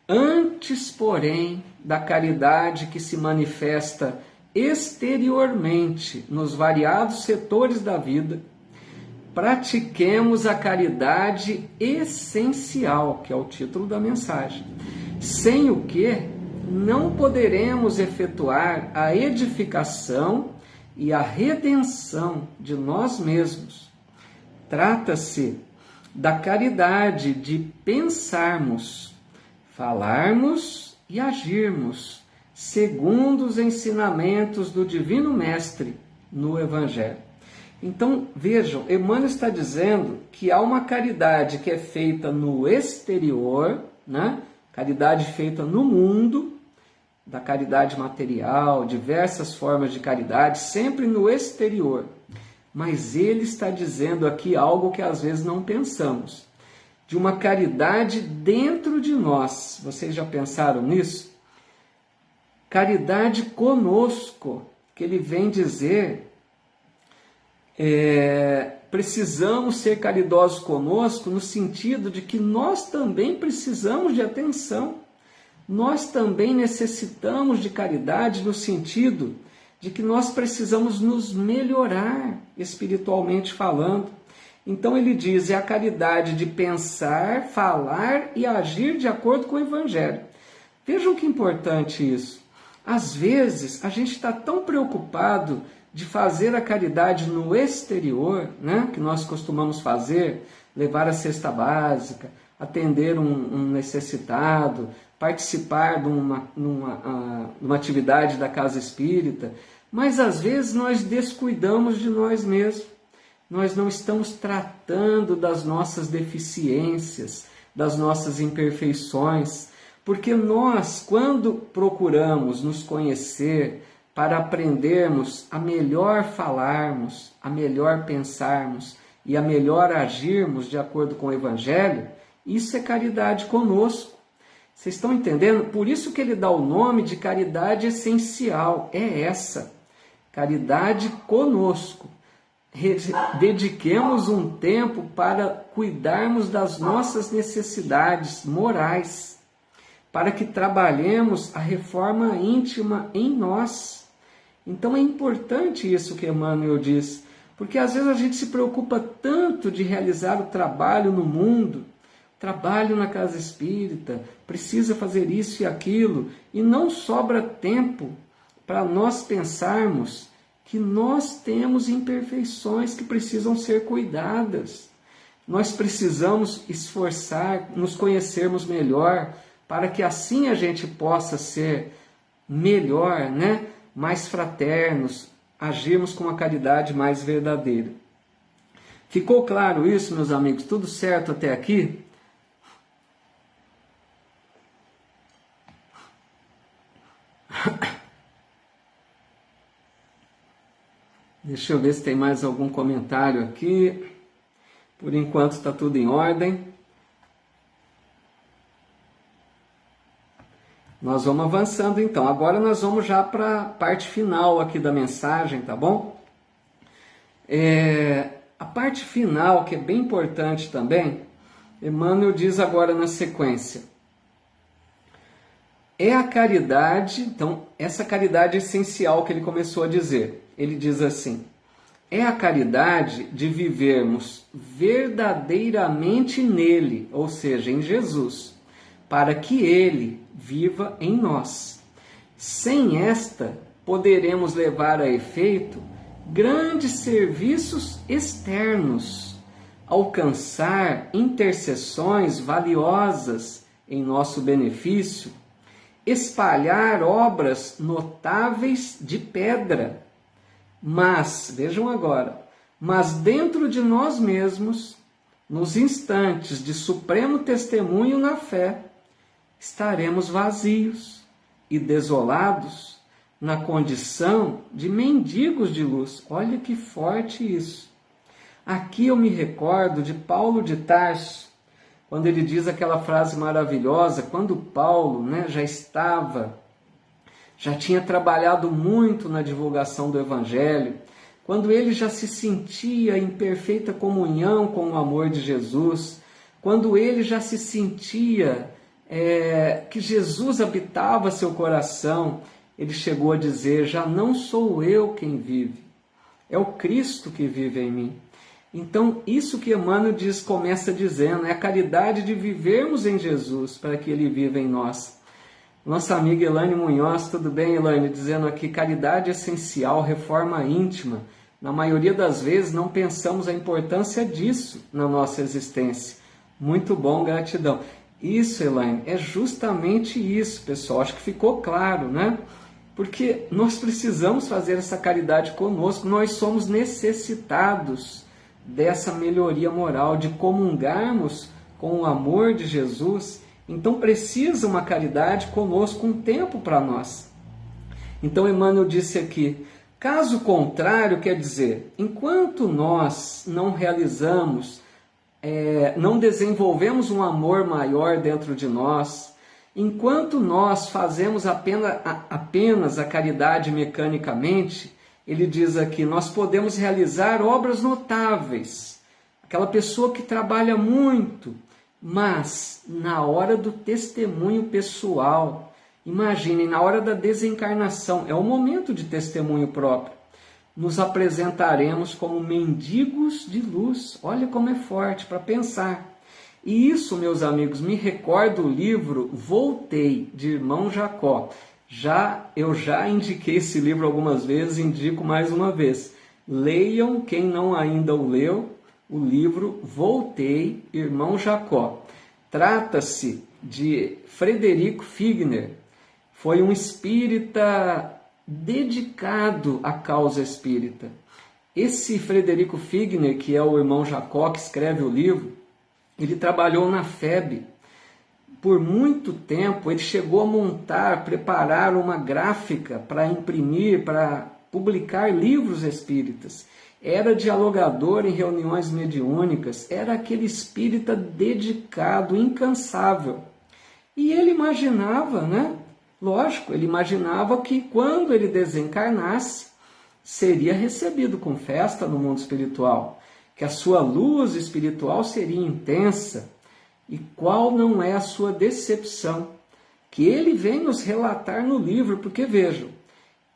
antes, porém, da caridade que se manifesta exteriormente nos variados setores da vida, pratiquemos a caridade essencial, que é o título da mensagem, sem o que não poderemos efetuar a edificação e a redenção de nós mesmos. Trata-se da caridade de pensarmos, falarmos e agirmos segundo os ensinamentos do Divino Mestre no Evangelho. Então, vejam, Emmanuel está dizendo que há uma caridade que é feita no exterior, caridade feita no mundo, da caridade material, diversas formas de caridade, sempre no exterior. Mas ele está dizendo aqui algo que às vezes não pensamos, de uma caridade dentro de nós. Vocês já pensaram nisso? Caridade conosco, que ele vem dizer, precisamos ser caridosos conosco no sentido de que nós também precisamos de atenção. Nós também necessitamos de caridade no sentido de que nós precisamos nos melhorar espiritualmente falando. Então ele diz, é a caridade de pensar, falar e agir de acordo com o Evangelho. Vejam que importante isso. Às vezes a gente está tão preocupado de fazer a caridade no exterior, que nós costumamos fazer, levar a cesta básica, atender um necessitado, participar de uma atividade da casa espírita, mas às vezes nós descuidamos de nós mesmos. Nós não estamos tratando das nossas deficiências, das nossas imperfeições, porque nós, quando procuramos nos conhecer para aprendermos a melhor falarmos, a melhor pensarmos e a melhor agirmos de acordo com o Evangelho, isso é caridade conosco. Vocês estão entendendo? Por isso que ele dá o nome de caridade essencial. É essa, caridade conosco. Dediquemos um tempo para cuidarmos das nossas necessidades morais, para que trabalhemos a reforma íntima em nós. Então é importante isso que Emmanuel diz, porque às vezes a gente se preocupa tanto de realizar o trabalho no mundo, trabalho na casa espírita, precisa fazer isso e aquilo, e não sobra tempo para nós pensarmos que nós temos imperfeições que precisam ser cuidadas. Nós precisamos esforçar, nos conhecermos melhor, para que assim a gente possa ser melhor, mais fraternos, agirmos com a caridade mais verdadeira. Ficou claro isso, meus amigos? Tudo certo até aqui? Deixa eu ver se tem mais algum comentário aqui. Por enquanto está tudo em ordem. Nós vamos avançando então. Agora nós vamos já para a parte final aqui da mensagem, tá bom? A parte final, que é bem importante também, Emmanuel diz agora na sequência. É a caridade, então, essa caridade essencial que ele começou a dizer. Ele diz assim, é a caridade de vivermos verdadeiramente nele, ou seja, em Jesus, para que ele viva em nós. Sem esta, poderemos levar a efeito grandes serviços externos, alcançar intercessões valiosas em nosso benefício, espalhar obras notáveis de pedra. Mas, vejam agora, mas dentro de nós mesmos, nos instantes de supremo testemunho na fé, estaremos vazios e desolados na condição de mendigos de luz. Olha que forte isso. Aqui eu me recordo de Paulo de Tarso, quando ele diz aquela frase maravilhosa, quando Paulo já tinha trabalhado muito na divulgação do Evangelho, quando ele já se sentia em perfeita comunhão com o amor de Jesus, quando ele já se sentia que Jesus habitava seu coração, ele chegou a dizer: já não sou eu quem vive, é o Cristo que vive em mim. Então, isso que Emmanuel começa dizendo, é a caridade de vivermos em Jesus para que Ele viva em nós. Nossa amiga Elaine Munhoz, tudo bem, Elaine? Dizendo aqui, caridade essencial, reforma íntima. Na maioria das vezes não pensamos a importância disso na nossa existência. Muito bom, gratidão. Isso, Elaine, é justamente isso, pessoal. Acho que ficou claro, né? Porque nós precisamos fazer essa caridade conosco, nós somos necessitados dessa melhoria moral, de comungarmos com o amor de Jesus. Então precisa uma caridade conosco, um tempo para nós. Então Emmanuel disse aqui, caso contrário, quer dizer, enquanto nós não realizamos, não desenvolvemos um amor maior dentro de nós, enquanto nós fazemos apenas a caridade mecanicamente, ele diz aqui, nós podemos realizar obras notáveis. Aquela pessoa que trabalha muito, mas na hora do testemunho pessoal, imaginem, na hora da desencarnação, é o momento de testemunho próprio, nos apresentaremos como mendigos de luz. Olha como é forte para pensar. E isso, meus amigos, me recorda o livro Voltei, de Irmão Jacó. Eu já indiquei esse livro algumas vezes, indico mais uma vez. Leiam, quem não ainda o leu, o livro Voltei, Irmão Jacó. Trata-se de Frederico Figner. Foi um espírita dedicado à causa espírita. Esse Frederico Figner, que é o Irmão Jacó, que escreve o livro, ele trabalhou na FEB. Por muito tempo, ele chegou a preparar uma gráfica para imprimir, para publicar livros espíritas. Era dialogador em reuniões mediúnicas, era aquele espírita dedicado, incansável. E ele imaginava, né? Lógico, ele imaginava que quando ele desencarnasse, seria recebido com festa no mundo espiritual, que a sua luz espiritual seria intensa. E qual não é a sua decepção? Que ele vem nos relatar no livro, porque vejam,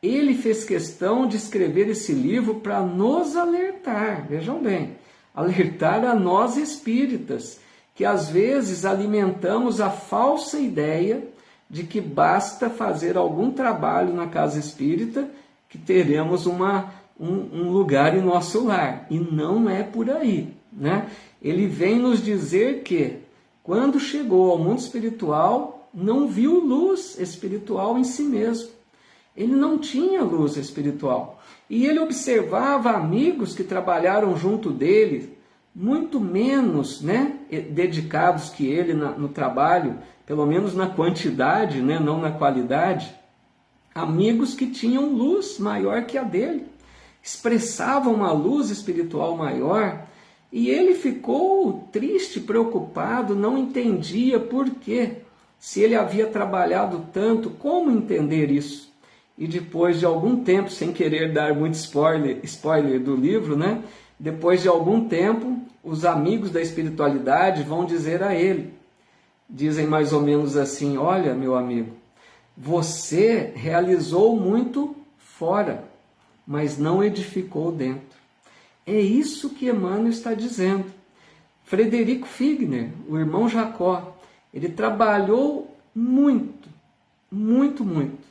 ele fez questão de escrever esse livro para nos alertar, vejam bem, alertar a nós espíritas, que às vezes alimentamos a falsa ideia de que basta fazer algum trabalho na casa espírita que teremos um lugar em nosso lar. E não é por aí, né? Ele vem nos dizer que quando chegou ao mundo espiritual, não viu luz espiritual em si mesmo. Ele não tinha luz espiritual. E ele observava amigos que trabalharam junto dele, muito menos, né, dedicados que ele no trabalho, pelo menos na quantidade, né, não na qualidade. Amigos que tinham luz maior que a dele, expressavam uma luz espiritual maior. E ele ficou triste, preocupado, não entendia por quê. Se ele havia trabalhado tanto, como entender isso? E depois de algum tempo, sem querer dar muito spoiler do livro, né? Depois de algum tempo, os amigos da espiritualidade vão dizer a ele, dizem mais ou menos assim, olha, meu amigo, você realizou muito fora, mas não edificou dentro. É isso que Emmanuel está dizendo. Frederico Figner, o Irmão Jacó, ele trabalhou muito, muito, muito,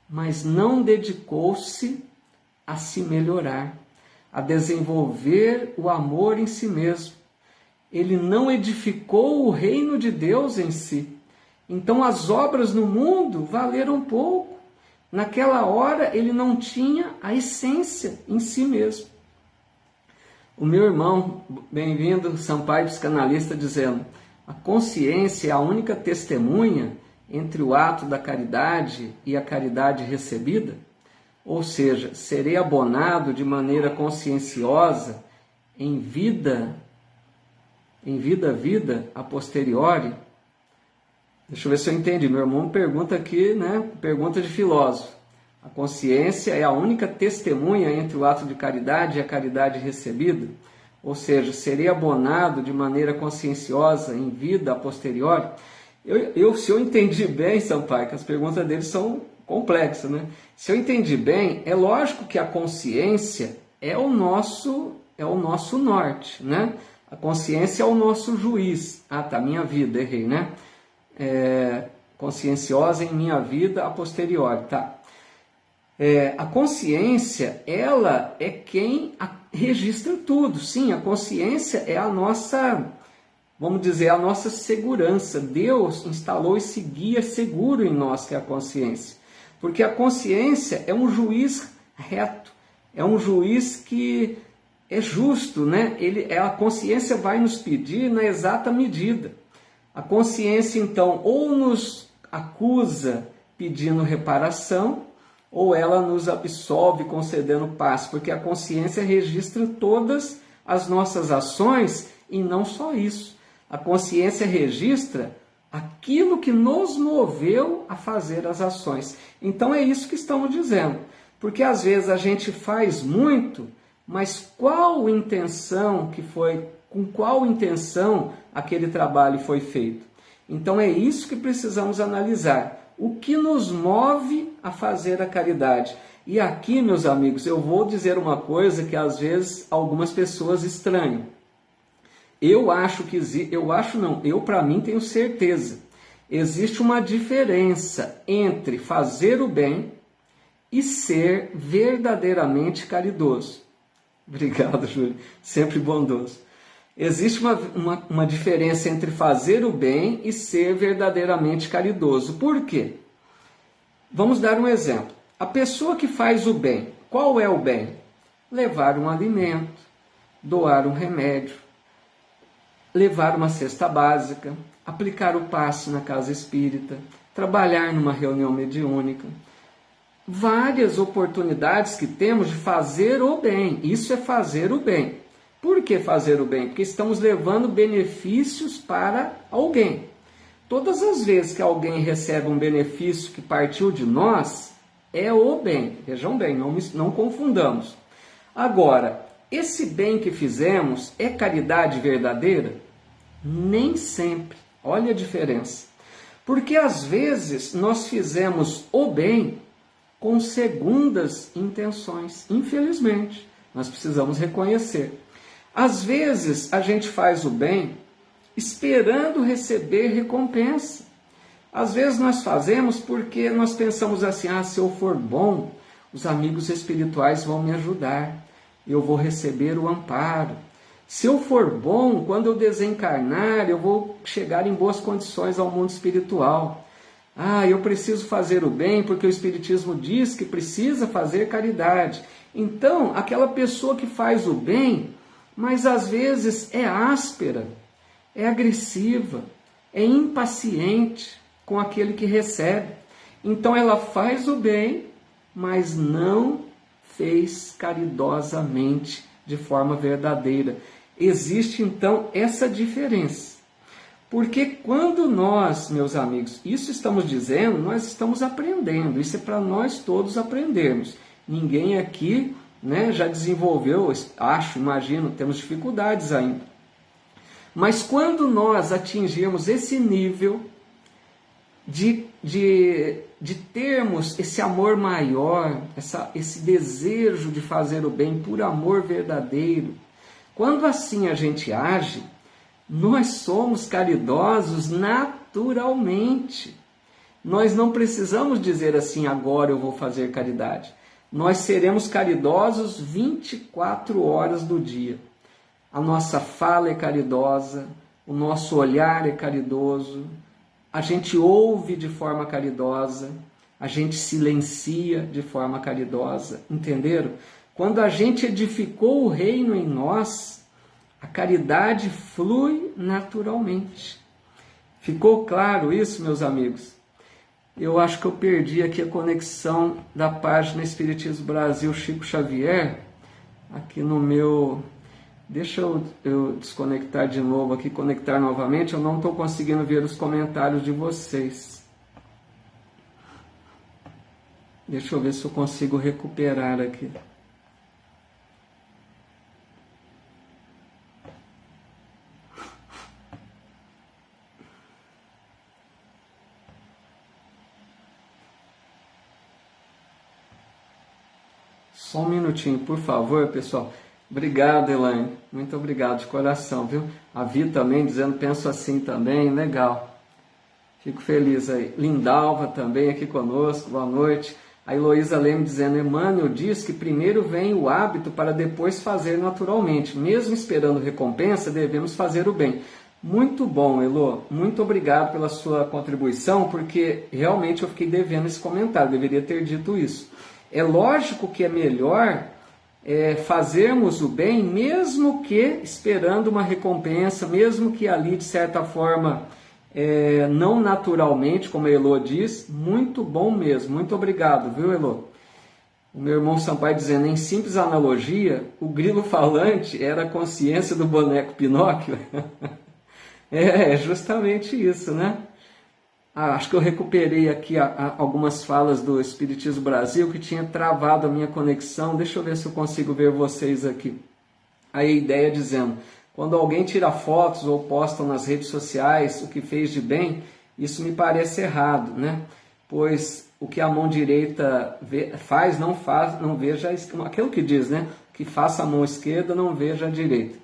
mas não dedicou-se a se melhorar, a desenvolver o amor em si mesmo. Ele não edificou o reino de Deus em si. Então as obras no mundo valeram pouco. Naquela hora ele não tinha a essência em si mesmo. O meu irmão, bem-vindo, Sampaio Psicanalista, dizendo: a consciência é a única testemunha entre o ato da caridade e a caridade recebida? Ou seja, serei abonado de maneira conscienciosa em vida a posteriori? Deixa eu ver se eu entendi. Meu irmão pergunta aqui, né? Pergunta de filósofo. A consciência é a única testemunha entre o ato de caridade e a caridade recebida? Ou seja, serei abonado de maneira conscienciosa em vida a posteriori? Se eu entendi bem, Sampaio, que as perguntas dele são complexas, né? Se eu entendi bem, é lógico que a consciência é o nosso norte, né? A consciência é o nosso juiz. Ah, tá, minha vida, errei, né? Conscienciosa em minha vida a posteriori, tá? A consciência, ela é quem registra tudo. Sim, a consciência é a nossa, vamos dizer, a nossa segurança. Deus instalou esse guia seguro em nós, que é a consciência. Porque a consciência é um juiz reto, é um juiz que é justo, né? A consciência vai nos pedir na exata medida. A consciência, então, ou nos acusa pedindo reparação, ou ela nos absolve concedendo paz, porque a consciência registra todas as nossas ações e não só isso. A consciência registra aquilo que nos moveu a fazer as ações. Então é isso que estamos dizendo, porque às vezes a gente faz muito, mas com qual intenção aquele trabalho foi feito? Então é isso que precisamos analisar. O que nos move a fazer a caridade? E aqui, meus amigos, eu vou dizer uma coisa que às vezes algumas pessoas estranham. Eu para mim tenho certeza. Existe uma diferença entre fazer o bem e ser verdadeiramente caridoso. Obrigado, Júlio. Sempre bondoso. Existe uma diferença entre fazer o bem e ser verdadeiramente caridoso. Por quê? Vamos dar um exemplo. A pessoa que faz o bem, qual é o bem? Levar um alimento, doar um remédio, levar uma cesta básica, aplicar o passe na casa espírita, trabalhar numa reunião mediúnica. Várias oportunidades que temos de fazer o bem. Isso é fazer o bem. Por que fazer o bem? Porque estamos levando benefícios para alguém. Todas as vezes que alguém recebe um benefício que partiu de nós, é o bem. Vejam bem, não confundamos. Agora, esse bem que fizemos é caridade verdadeira? Nem sempre. Olha a diferença. Porque às vezes nós fizemos o bem com segundas intenções. Infelizmente, nós precisamos reconhecer. Às vezes a gente faz o bem esperando receber recompensa. Às vezes nós fazemos porque nós pensamos assim: se eu for bom, os amigos espirituais vão me ajudar, eu vou receber o amparo. Se eu for bom, quando eu desencarnar, eu vou chegar em boas condições ao mundo espiritual. Eu preciso fazer o bem porque o Espiritismo diz que precisa fazer caridade. Então, aquela pessoa que faz o bem, mas às vezes é áspera, é agressiva, é impaciente com aquele que recebe. Então ela faz o bem, mas não fez caridosamente, de forma verdadeira. Existe então essa diferença. Porque quando nós, meus amigos, isso estamos dizendo, nós estamos aprendendo. Isso é para nós todos aprendermos. Ninguém aqui já desenvolveu, imagino, temos dificuldades ainda. Mas quando nós atingirmos esse nível de termos esse amor maior, esse desejo de fazer o bem por amor verdadeiro, quando assim a gente age, nós somos caridosos naturalmente. Nós não precisamos dizer assim: agora eu vou fazer caridade. nós seremos caridosos 24 horas do dia. A nossa fala é caridosa, o nosso olhar é caridoso, a gente ouve de forma caridosa, a gente silencia de forma caridosa, entenderam? Quando a gente edificou o reino em nós, a caridade flui naturalmente. Ficou claro isso, meus amigos? Eu acho que eu perdi aqui a conexão da página Espiritismo Brasil Chico Xavier, aqui no meu... Deixa eu desconectar de novo aqui, conectar novamente, eu não estou conseguindo ver os comentários de vocês. Deixa eu ver se eu consigo recuperar aqui. Só um minutinho, por favor, pessoal. Obrigado, Elaine. Muito obrigado de coração, viu? A Vi também dizendo, penso assim também, legal. Fico feliz aí. Lindalva também aqui conosco, boa noite. A Heloísa Leme dizendo, Emmanuel diz que primeiro vem o hábito para depois fazer naturalmente. Mesmo esperando recompensa, devemos fazer o bem. Muito bom, Elo. Muito obrigado pela sua contribuição, porque realmente eu fiquei devendo esse comentário, deveria ter dito isso. É lógico que é melhor fazermos o bem, mesmo que esperando uma recompensa, mesmo que ali, de certa forma, não naturalmente, como a Elo diz, muito bom mesmo. Muito obrigado, viu, Elo? O meu irmão Sampaio dizendo, em simples analogia, o grilo falante era a consciência do boneco Pinóquio. É justamente isso, né? Acho que eu recuperei aqui algumas falas do Espiritismo Brasil que tinha travado a minha conexão. Deixa eu ver se eu consigo ver vocês aqui. Aí a ideia dizendo, quando alguém tira fotos ou posta nas redes sociais o que fez de bem, isso me parece errado, né? Pois o que a mão direita faz, não veja aquilo que diz, né? Que faça a mão esquerda, não veja a direita.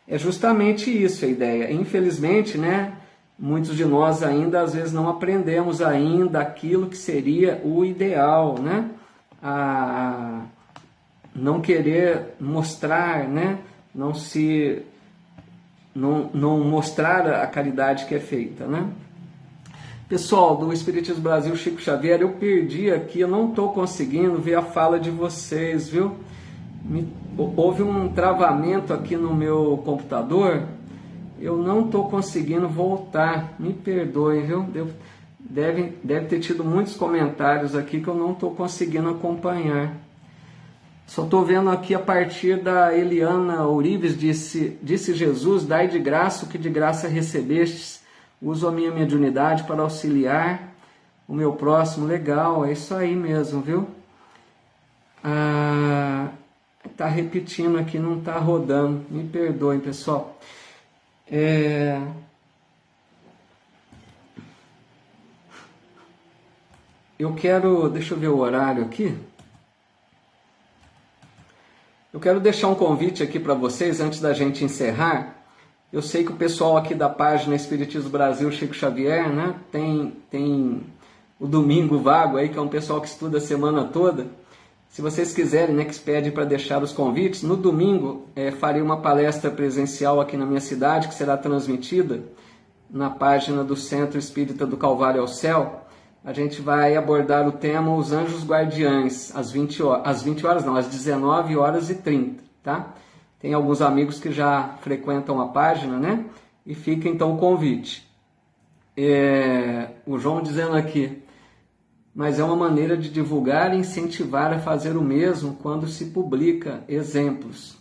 É justamente isso a ideia. Infelizmente, né? Muitos de nós ainda, às vezes, não aprendemos ainda aquilo que seria o ideal, né? A não querer mostrar, né? Não mostrar a caridade que é feita, né? Pessoal do Espiritismo Brasil Chico Xavier, eu perdi aqui, eu não estou conseguindo ver a fala de vocês, viu? Houve um travamento aqui no meu computador. Eu não estou conseguindo voltar, me perdoem, viu? Deve ter tido muitos comentários aqui que eu não estou conseguindo acompanhar. Só estou vendo aqui a partir da Eliana Ourives, disse Jesus, dai de graça o que de graça recebestes, uso a minha mediunidade para auxiliar o meu próximo. Legal, é isso aí mesmo, viu? Tá repetindo aqui, não está rodando, me perdoem, pessoal. Eu quero, deixa eu ver o horário aqui. Eu quero deixar um convite aqui para vocês antes da gente encerrar. Eu sei que o pessoal aqui da página Espiritismo Brasil Chico Xavier, né, tem o Domingo Vago aí, que é um pessoal que estuda a semana toda. Se vocês quiserem, né, que pedem para deixar os convites, no domingo farei uma palestra presencial aqui na minha cidade, que será transmitida na página do Centro Espírita do Calvário ao Céu. A gente vai abordar o tema Os Anjos Guardiães, às 19h30, tá? Tem alguns amigos que já frequentam a página, né? E fica então o convite. O João dizendo aqui, mas é uma maneira de divulgar e incentivar a fazer o mesmo quando se publica exemplos.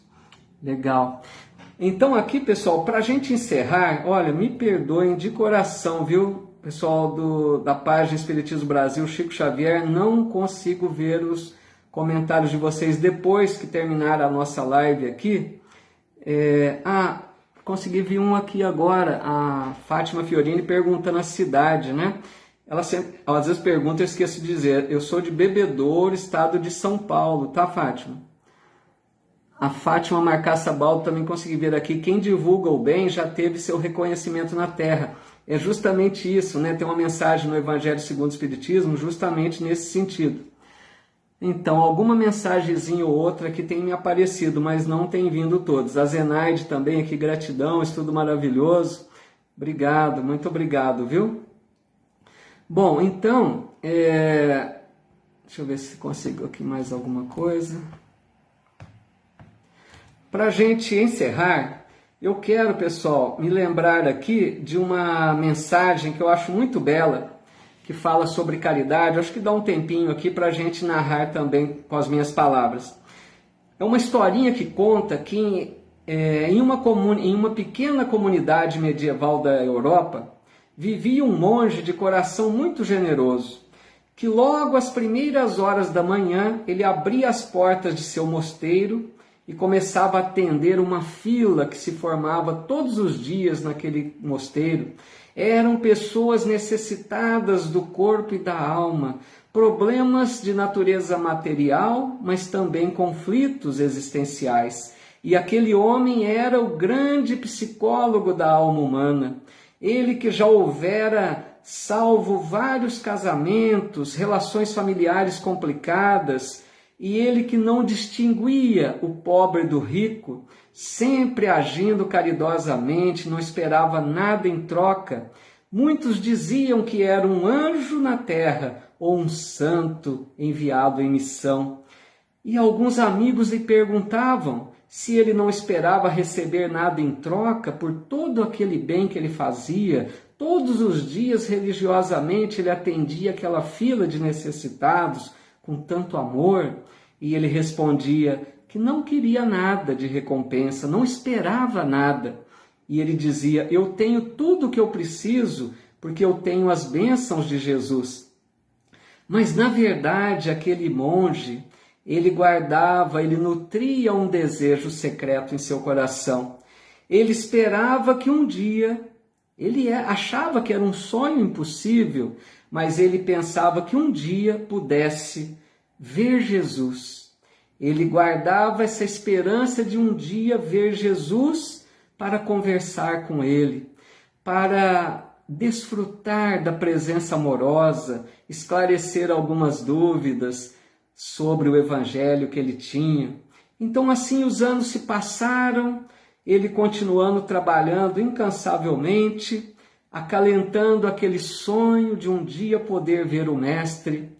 Legal. Então aqui, pessoal, para a gente encerrar, olha, me perdoem de coração, viu? Pessoal da página Espiritismo Brasil, Chico Xavier, não consigo ver os comentários de vocês depois que terminar a nossa live aqui. Consegui ver um aqui agora, a Fátima Fiorini perguntando a cidade, né? Ela sempre, às vezes pergunta, eu esqueço de dizer, eu sou de Bebedouro, estado de São Paulo, tá, Fátima? A Fátima Marcaça Baldo também consegui ver aqui, quem divulga o bem já teve seu reconhecimento na terra. É justamente isso, né? Tem uma mensagem no Evangelho segundo o Espiritismo justamente nesse sentido. Então, alguma mensagenzinha ou outra que tem me aparecido, mas não tem vindo todos. A Zenaide também aqui, gratidão, estudo maravilhoso. Obrigado, muito obrigado, viu? Bom, então, deixa eu ver se consigo aqui mais alguma coisa. Para a gente encerrar, eu quero, pessoal, me lembrar aqui de uma mensagem que eu acho muito bela, que fala sobre caridade. Acho que dá um tempinho aqui para a gente narrar também com as minhas palavras. É uma historinha que conta que em uma pequena comunidade medieval da Europa vivia um monge de coração muito generoso, que logo às primeiras horas da manhã ele abria as portas de seu mosteiro e começava a atender uma fila que se formava todos os dias naquele mosteiro. Eram pessoas necessitadas do corpo e da alma, problemas de natureza material, mas também conflitos existenciais. E aquele homem era o grande psicólogo da alma humana. Ele que já houvera salvo vários casamentos, relações familiares complicadas, e ele que não distinguia o pobre do rico, sempre agindo caridosamente, não esperava nada em troca. Muitos diziam que era um anjo na terra ou um santo enviado em missão. E alguns amigos lhe perguntavam se ele não esperava receber nada em troca por todo aquele bem que ele fazia. Todos os dias, religiosamente, ele atendia aquela fila de necessitados com tanto amor, e ele respondia que não queria nada de recompensa, não esperava nada. E ele dizia: eu tenho tudo o que eu preciso, porque eu tenho as bênçãos de Jesus. Mas, na verdade, aquele monge, ele guardava, ele nutria um desejo secreto em seu coração. Ele esperava que um dia, ele achava que era um sonho impossível, mas ele pensava que um dia pudesse ver Jesus. Ele guardava essa esperança de um dia ver Jesus para conversar com ele, para desfrutar da presença amorosa, esclarecer algumas dúvidas sobre o evangelho que ele tinha. Então, assim, os anos se passaram, ele continuando trabalhando incansavelmente, acalentando aquele sonho de um dia poder ver o Mestre,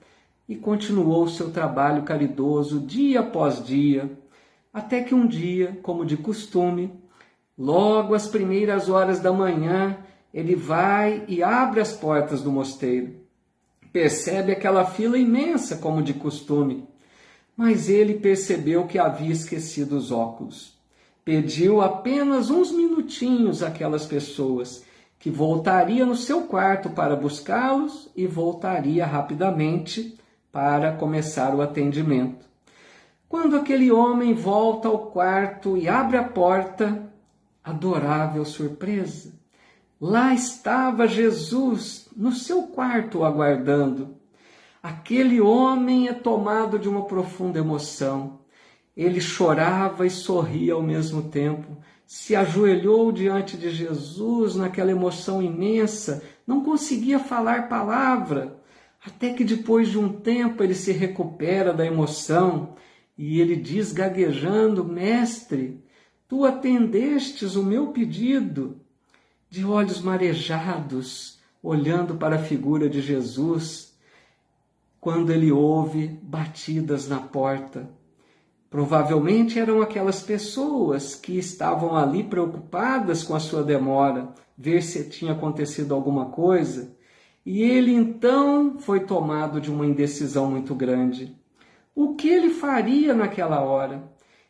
e continuou seu trabalho caridoso dia após dia, até que um dia, como de costume, logo às primeiras horas da manhã, ele vai e abre as portas do mosteiro. Percebe aquela fila imensa, como de costume, mas ele percebeu que havia esquecido os óculos. Pediu apenas uns minutinhos àquelas pessoas, que voltaria no seu quarto para buscá-los e voltaria rapidamente para começar o atendimento. Quando aquele homem volta ao quarto e abre a porta, adorável surpresa! Lá estava Jesus, no seu quarto, aguardando. Aquele homem é tomado de uma profunda emoção. Ele chorava e sorria ao mesmo tempo. Se ajoelhou diante de Jesus naquela emoção imensa, não conseguia falar palavra. Até que depois de um tempo ele se recupera da emoção e ele diz gaguejando: Mestre, tu atendestes o meu pedido. De olhos marejados, olhando para a figura de Jesus, quando ele ouve batidas na porta. Provavelmente eram aquelas pessoas que estavam ali preocupadas com a sua demora, ver se tinha acontecido alguma coisa. E ele então foi tomado de uma indecisão muito grande. O que ele faria naquela hora?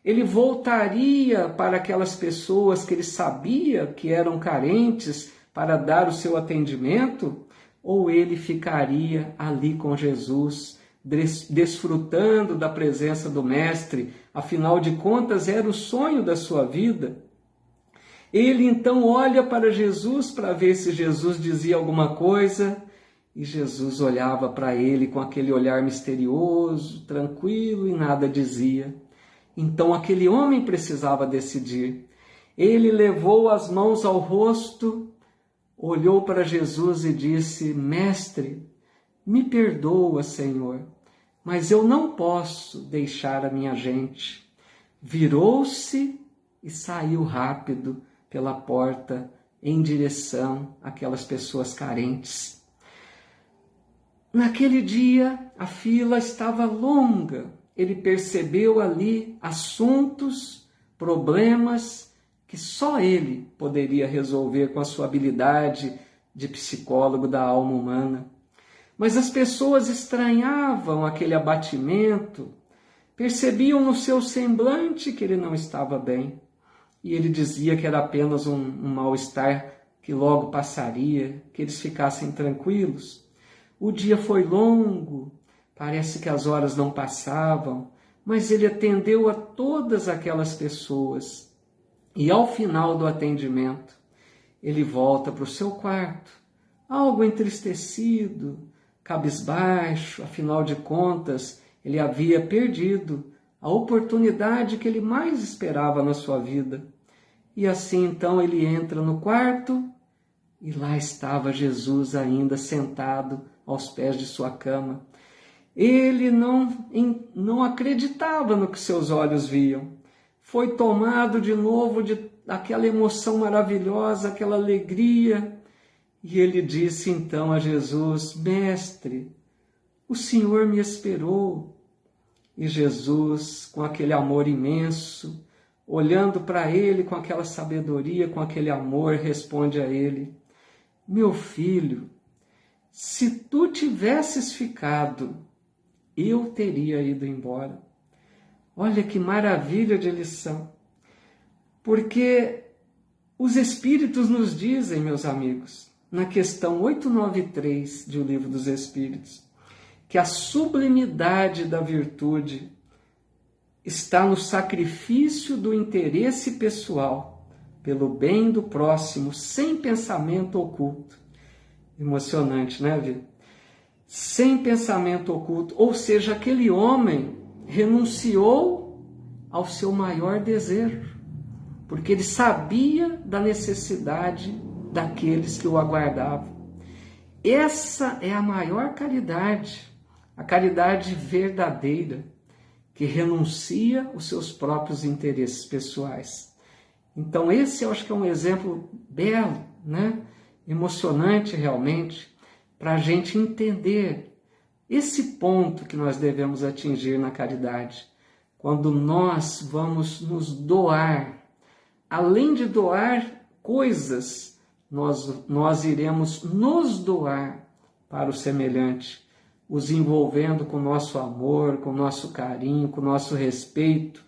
Ele voltaria para aquelas pessoas que ele sabia que eram carentes para dar o seu atendimento? Ou ele ficaria ali com Jesus, desfrutando da presença do Mestre? Afinal de contas, era o sonho da sua vida. Ele então olha para Jesus para ver se Jesus dizia alguma coisa, e Jesus olhava para ele com aquele olhar misterioso, tranquilo, e nada dizia. Então aquele homem precisava decidir. Ele levou as mãos ao rosto, olhou para Jesus e disse: Mestre, me perdoa, Senhor, mas eu não posso deixar a minha gente. Virou-se e saiu rápido pela porta em direção àquelas pessoas carentes. Naquele dia, a fila estava longa. Ele percebeu ali assuntos, problemas que só ele poderia resolver com a sua habilidade de psicólogo da alma humana. Mas as pessoas estranhavam aquele abatimento, percebiam no seu semblante que ele não estava bem. E ele dizia que era apenas um mal-estar que logo passaria, que eles ficassem tranquilos. O dia foi longo, parece que as horas não passavam, mas ele atendeu a todas aquelas pessoas. E ao final do atendimento, ele volta para o seu quarto, algo entristecido, cabisbaixo, afinal de contas, ele havia perdido a oportunidade que ele mais esperava na sua vida. E assim, então, ele entra no quarto e lá estava Jesus ainda sentado aos pés de sua cama. Ele não acreditava no que seus olhos viam. Foi tomado de novo daquela emoção maravilhosa, aquela alegria. E ele disse então a Jesus: Mestre, o Senhor me esperou. E Jesus, com aquele amor imenso, olhando para ele com aquela sabedoria, com aquele amor, responde a ele: Meu filho, se tu tivesses ficado, eu teria ido embora. Olha que maravilha de lição. Porque os Espíritos nos dizem, meus amigos, na questão 893 de O Livro dos Espíritos, que a sublimidade da virtude está no sacrifício do interesse pessoal pelo bem do próximo, sem pensamento oculto. Emocionante, né, Vitor? Sem pensamento oculto, ou seja, aquele homem renunciou ao seu maior desejo, porque ele sabia da necessidade daqueles que o aguardavam. Essa é a maior caridade, a caridade verdadeira, que renuncia os seus próprios interesses pessoais. Então esse eu acho que é um exemplo belo, né? Emocionante realmente, para a gente entender esse ponto que nós devemos atingir na caridade. Quando nós vamos nos doar, além de doar coisas, nós iremos nos doar para o semelhante, os envolvendo com o nosso amor, com o nosso carinho, com o nosso respeito,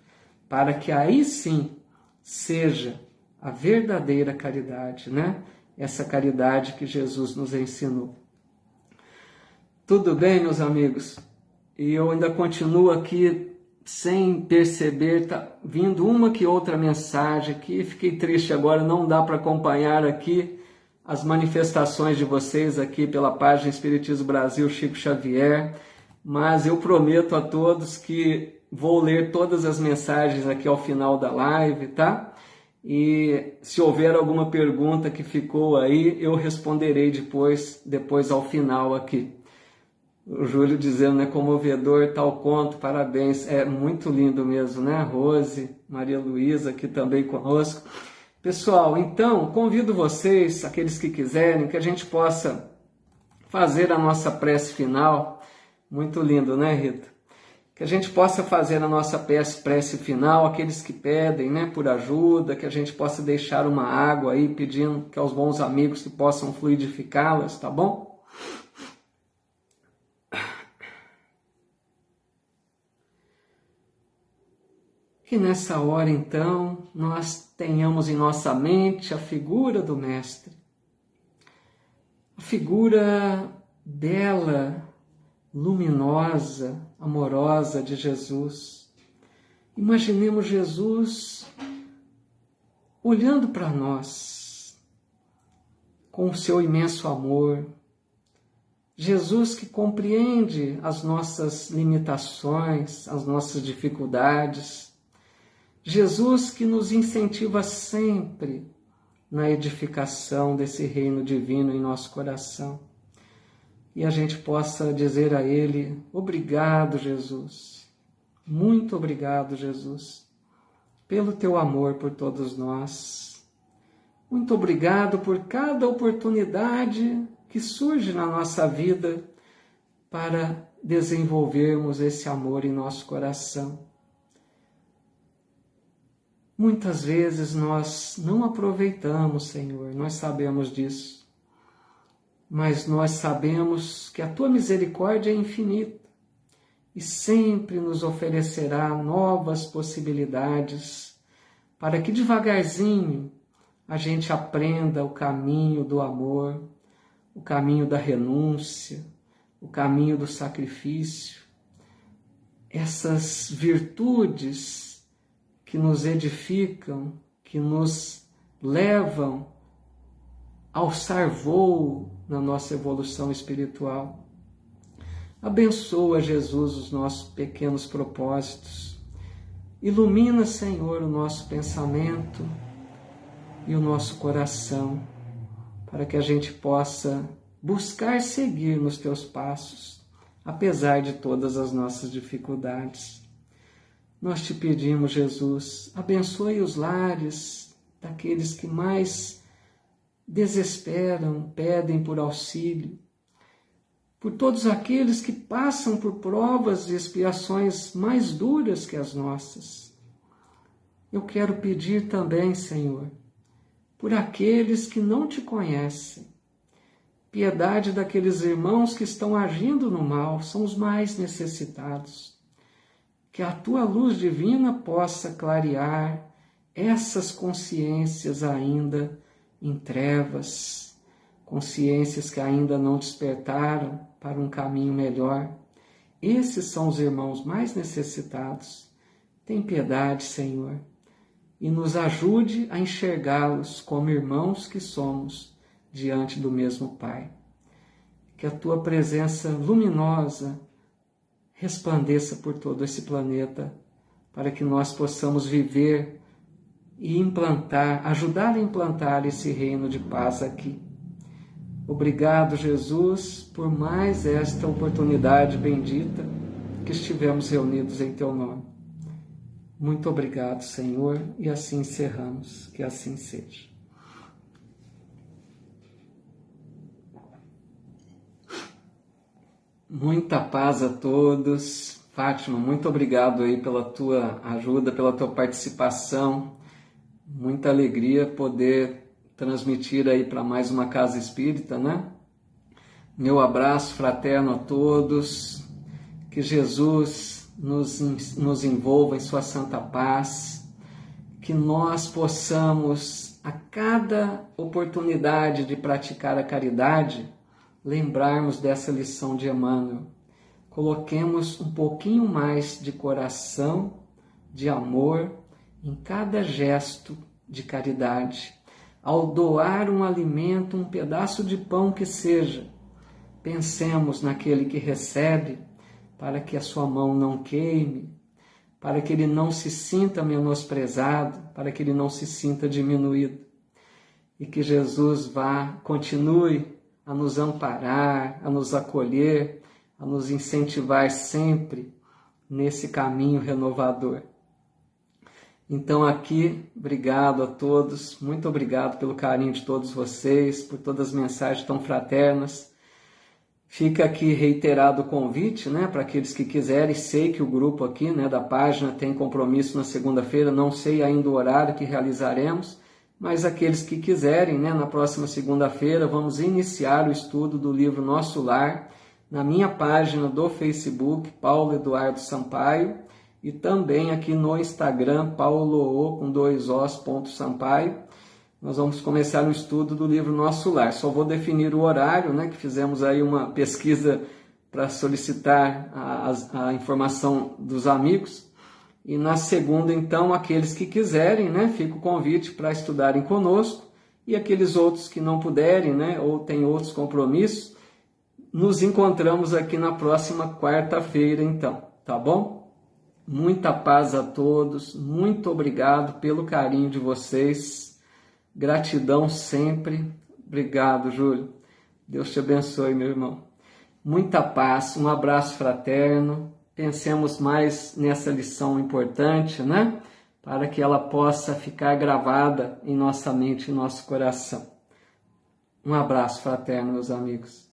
para que aí sim seja a verdadeira caridade, né? Essa caridade que Jesus nos ensinou. Tudo bem, meus amigos? E eu ainda continuo aqui sem perceber, tá vindo uma que outra mensagem aqui. Fiquei triste agora, não dá para acompanhar aqui as manifestações de vocês aqui pela página Espiritismo Brasil Chico Xavier, mas eu prometo a todos que vou ler todas as mensagens aqui ao final da live, tá? E se houver alguma pergunta que ficou aí, eu responderei depois ao final aqui. O Júlio dizendo, né, comovedor, tal conto, parabéns. É muito lindo mesmo, né? Rose, Maria Luísa aqui também conosco. Pessoal, então, convido vocês, aqueles que quiserem, que a gente possa fazer a nossa prece final. Muito lindo, né, Rita? Que a gente possa fazer a nossa prece final, aqueles que pedem, né, por ajuda, que a gente possa deixar uma água aí, pedindo que aos bons amigos que possam fluidificá-las, tá bom? Que nessa hora, então, nós tenhamos em nossa mente a figura do Mestre. A figura bela, luminosa, amorosa de Jesus. Imaginemos Jesus olhando para nós com o seu imenso amor. Jesus que compreende as nossas limitações, as nossas dificuldades. Jesus que nos incentiva sempre na edificação desse reino divino em nosso coração. e a gente possa dizer a Ele: obrigado, Jesus, muito obrigado, Jesus, pelo Teu amor por todos nós. Muito obrigado por cada oportunidade que surge na nossa vida para desenvolvermos esse amor em nosso coração. Muitas vezes nós não aproveitamos, Senhor, nós sabemos disso, mas nós sabemos que a Tua misericórdia é infinita e sempre nos oferecerá novas possibilidades para que devagarzinho a gente aprenda o caminho do amor, o caminho da renúncia, o caminho do sacrifício, essas virtudes que nos edificam, que nos levam a alçar voo na nossa evolução espiritual. Abençoa, Jesus, os nossos pequenos propósitos. Ilumina, Senhor, o nosso pensamento e o nosso coração, para que a gente possa buscar seguir nos Teus passos, apesar de todas as nossas dificuldades. Nós Te pedimos, Jesus, abençoe os lares daqueles que mais desesperam, pedem por auxílio, por todos aqueles que passam por provas e expiações mais duras que as nossas. Eu quero pedir também, Senhor, por aqueles que não Te conhecem, piedade daqueles irmãos que estão agindo no mal, são os mais necessitados. Que a Tua luz divina possa clarear essas consciências ainda em trevas, consciências que ainda não despertaram para um caminho melhor. Esses são os irmãos mais necessitados. Tem piedade, Senhor, e nos ajude a enxergá-los como irmãos que somos diante do mesmo Pai. Que a Tua presença luminosa resplandeça por todo esse planeta, para que nós possamos viver e implantar, ajudar a implantar esse reino de paz aqui. Obrigado, Jesus, por mais esta oportunidade bendita que estivemos reunidos em Teu nome. Muito obrigado, Senhor, e assim encerramos, que assim seja. Muita paz a todos. Fátima, muito obrigado aí pela tua ajuda, pela tua participação. Muita alegria poder transmitir aí para mais uma casa espírita, né? Meu abraço fraterno a todos. Que Jesus nos envolva em sua santa paz. Que nós possamos, a cada oportunidade de praticar a caridade, lembrarmos dessa lição de Emmanuel. Coloquemos um pouquinho mais de coração, de amor, em cada gesto de caridade. Ao doar um alimento, um pedaço de pão que seja, pensemos naquele que recebe, para que a sua mão não queime, para que ele não se sinta menosprezado, para que ele não se sinta diminuído. E que Jesus continue a nos amparar, a nos acolher, a nos incentivar sempre nesse caminho renovador. Então aqui, obrigado a todos, muito obrigado pelo carinho de todos vocês, por todas as mensagens tão fraternas. Fica aqui reiterado o convite, né, para aqueles que quiserem. Sei que o grupo aqui, né, da página tem compromisso na segunda-feira, não sei ainda o horário que realizaremos, mas aqueles que quiserem, né, na próxima segunda-feira, vamos iniciar o estudo do livro Nosso Lar, na minha página do Facebook, Paulo Eduardo Sampaio, e também aqui no Instagram, paulo_Sampaio. Nós vamos começar o estudo do livro Nosso Lar. Só vou definir o horário, né, que fizemos aí uma pesquisa para solicitar a informação dos amigos. E na segunda, então, aqueles que quiserem, né, fica o convite para estudarem conosco, e aqueles outros que não puderem, né, ou têm outros compromissos, nos encontramos aqui na próxima quarta-feira, então, tá bom? Muita paz a todos, muito obrigado pelo carinho de vocês, gratidão sempre. Obrigado, Júlio. Deus te abençoe, meu irmão. muita paz, um abraço fraterno. Pensemos mais nessa lição importante, né? Para que ela possa ficar gravada em nossa mente e nosso coração. Um abraço fraterno, meus amigos.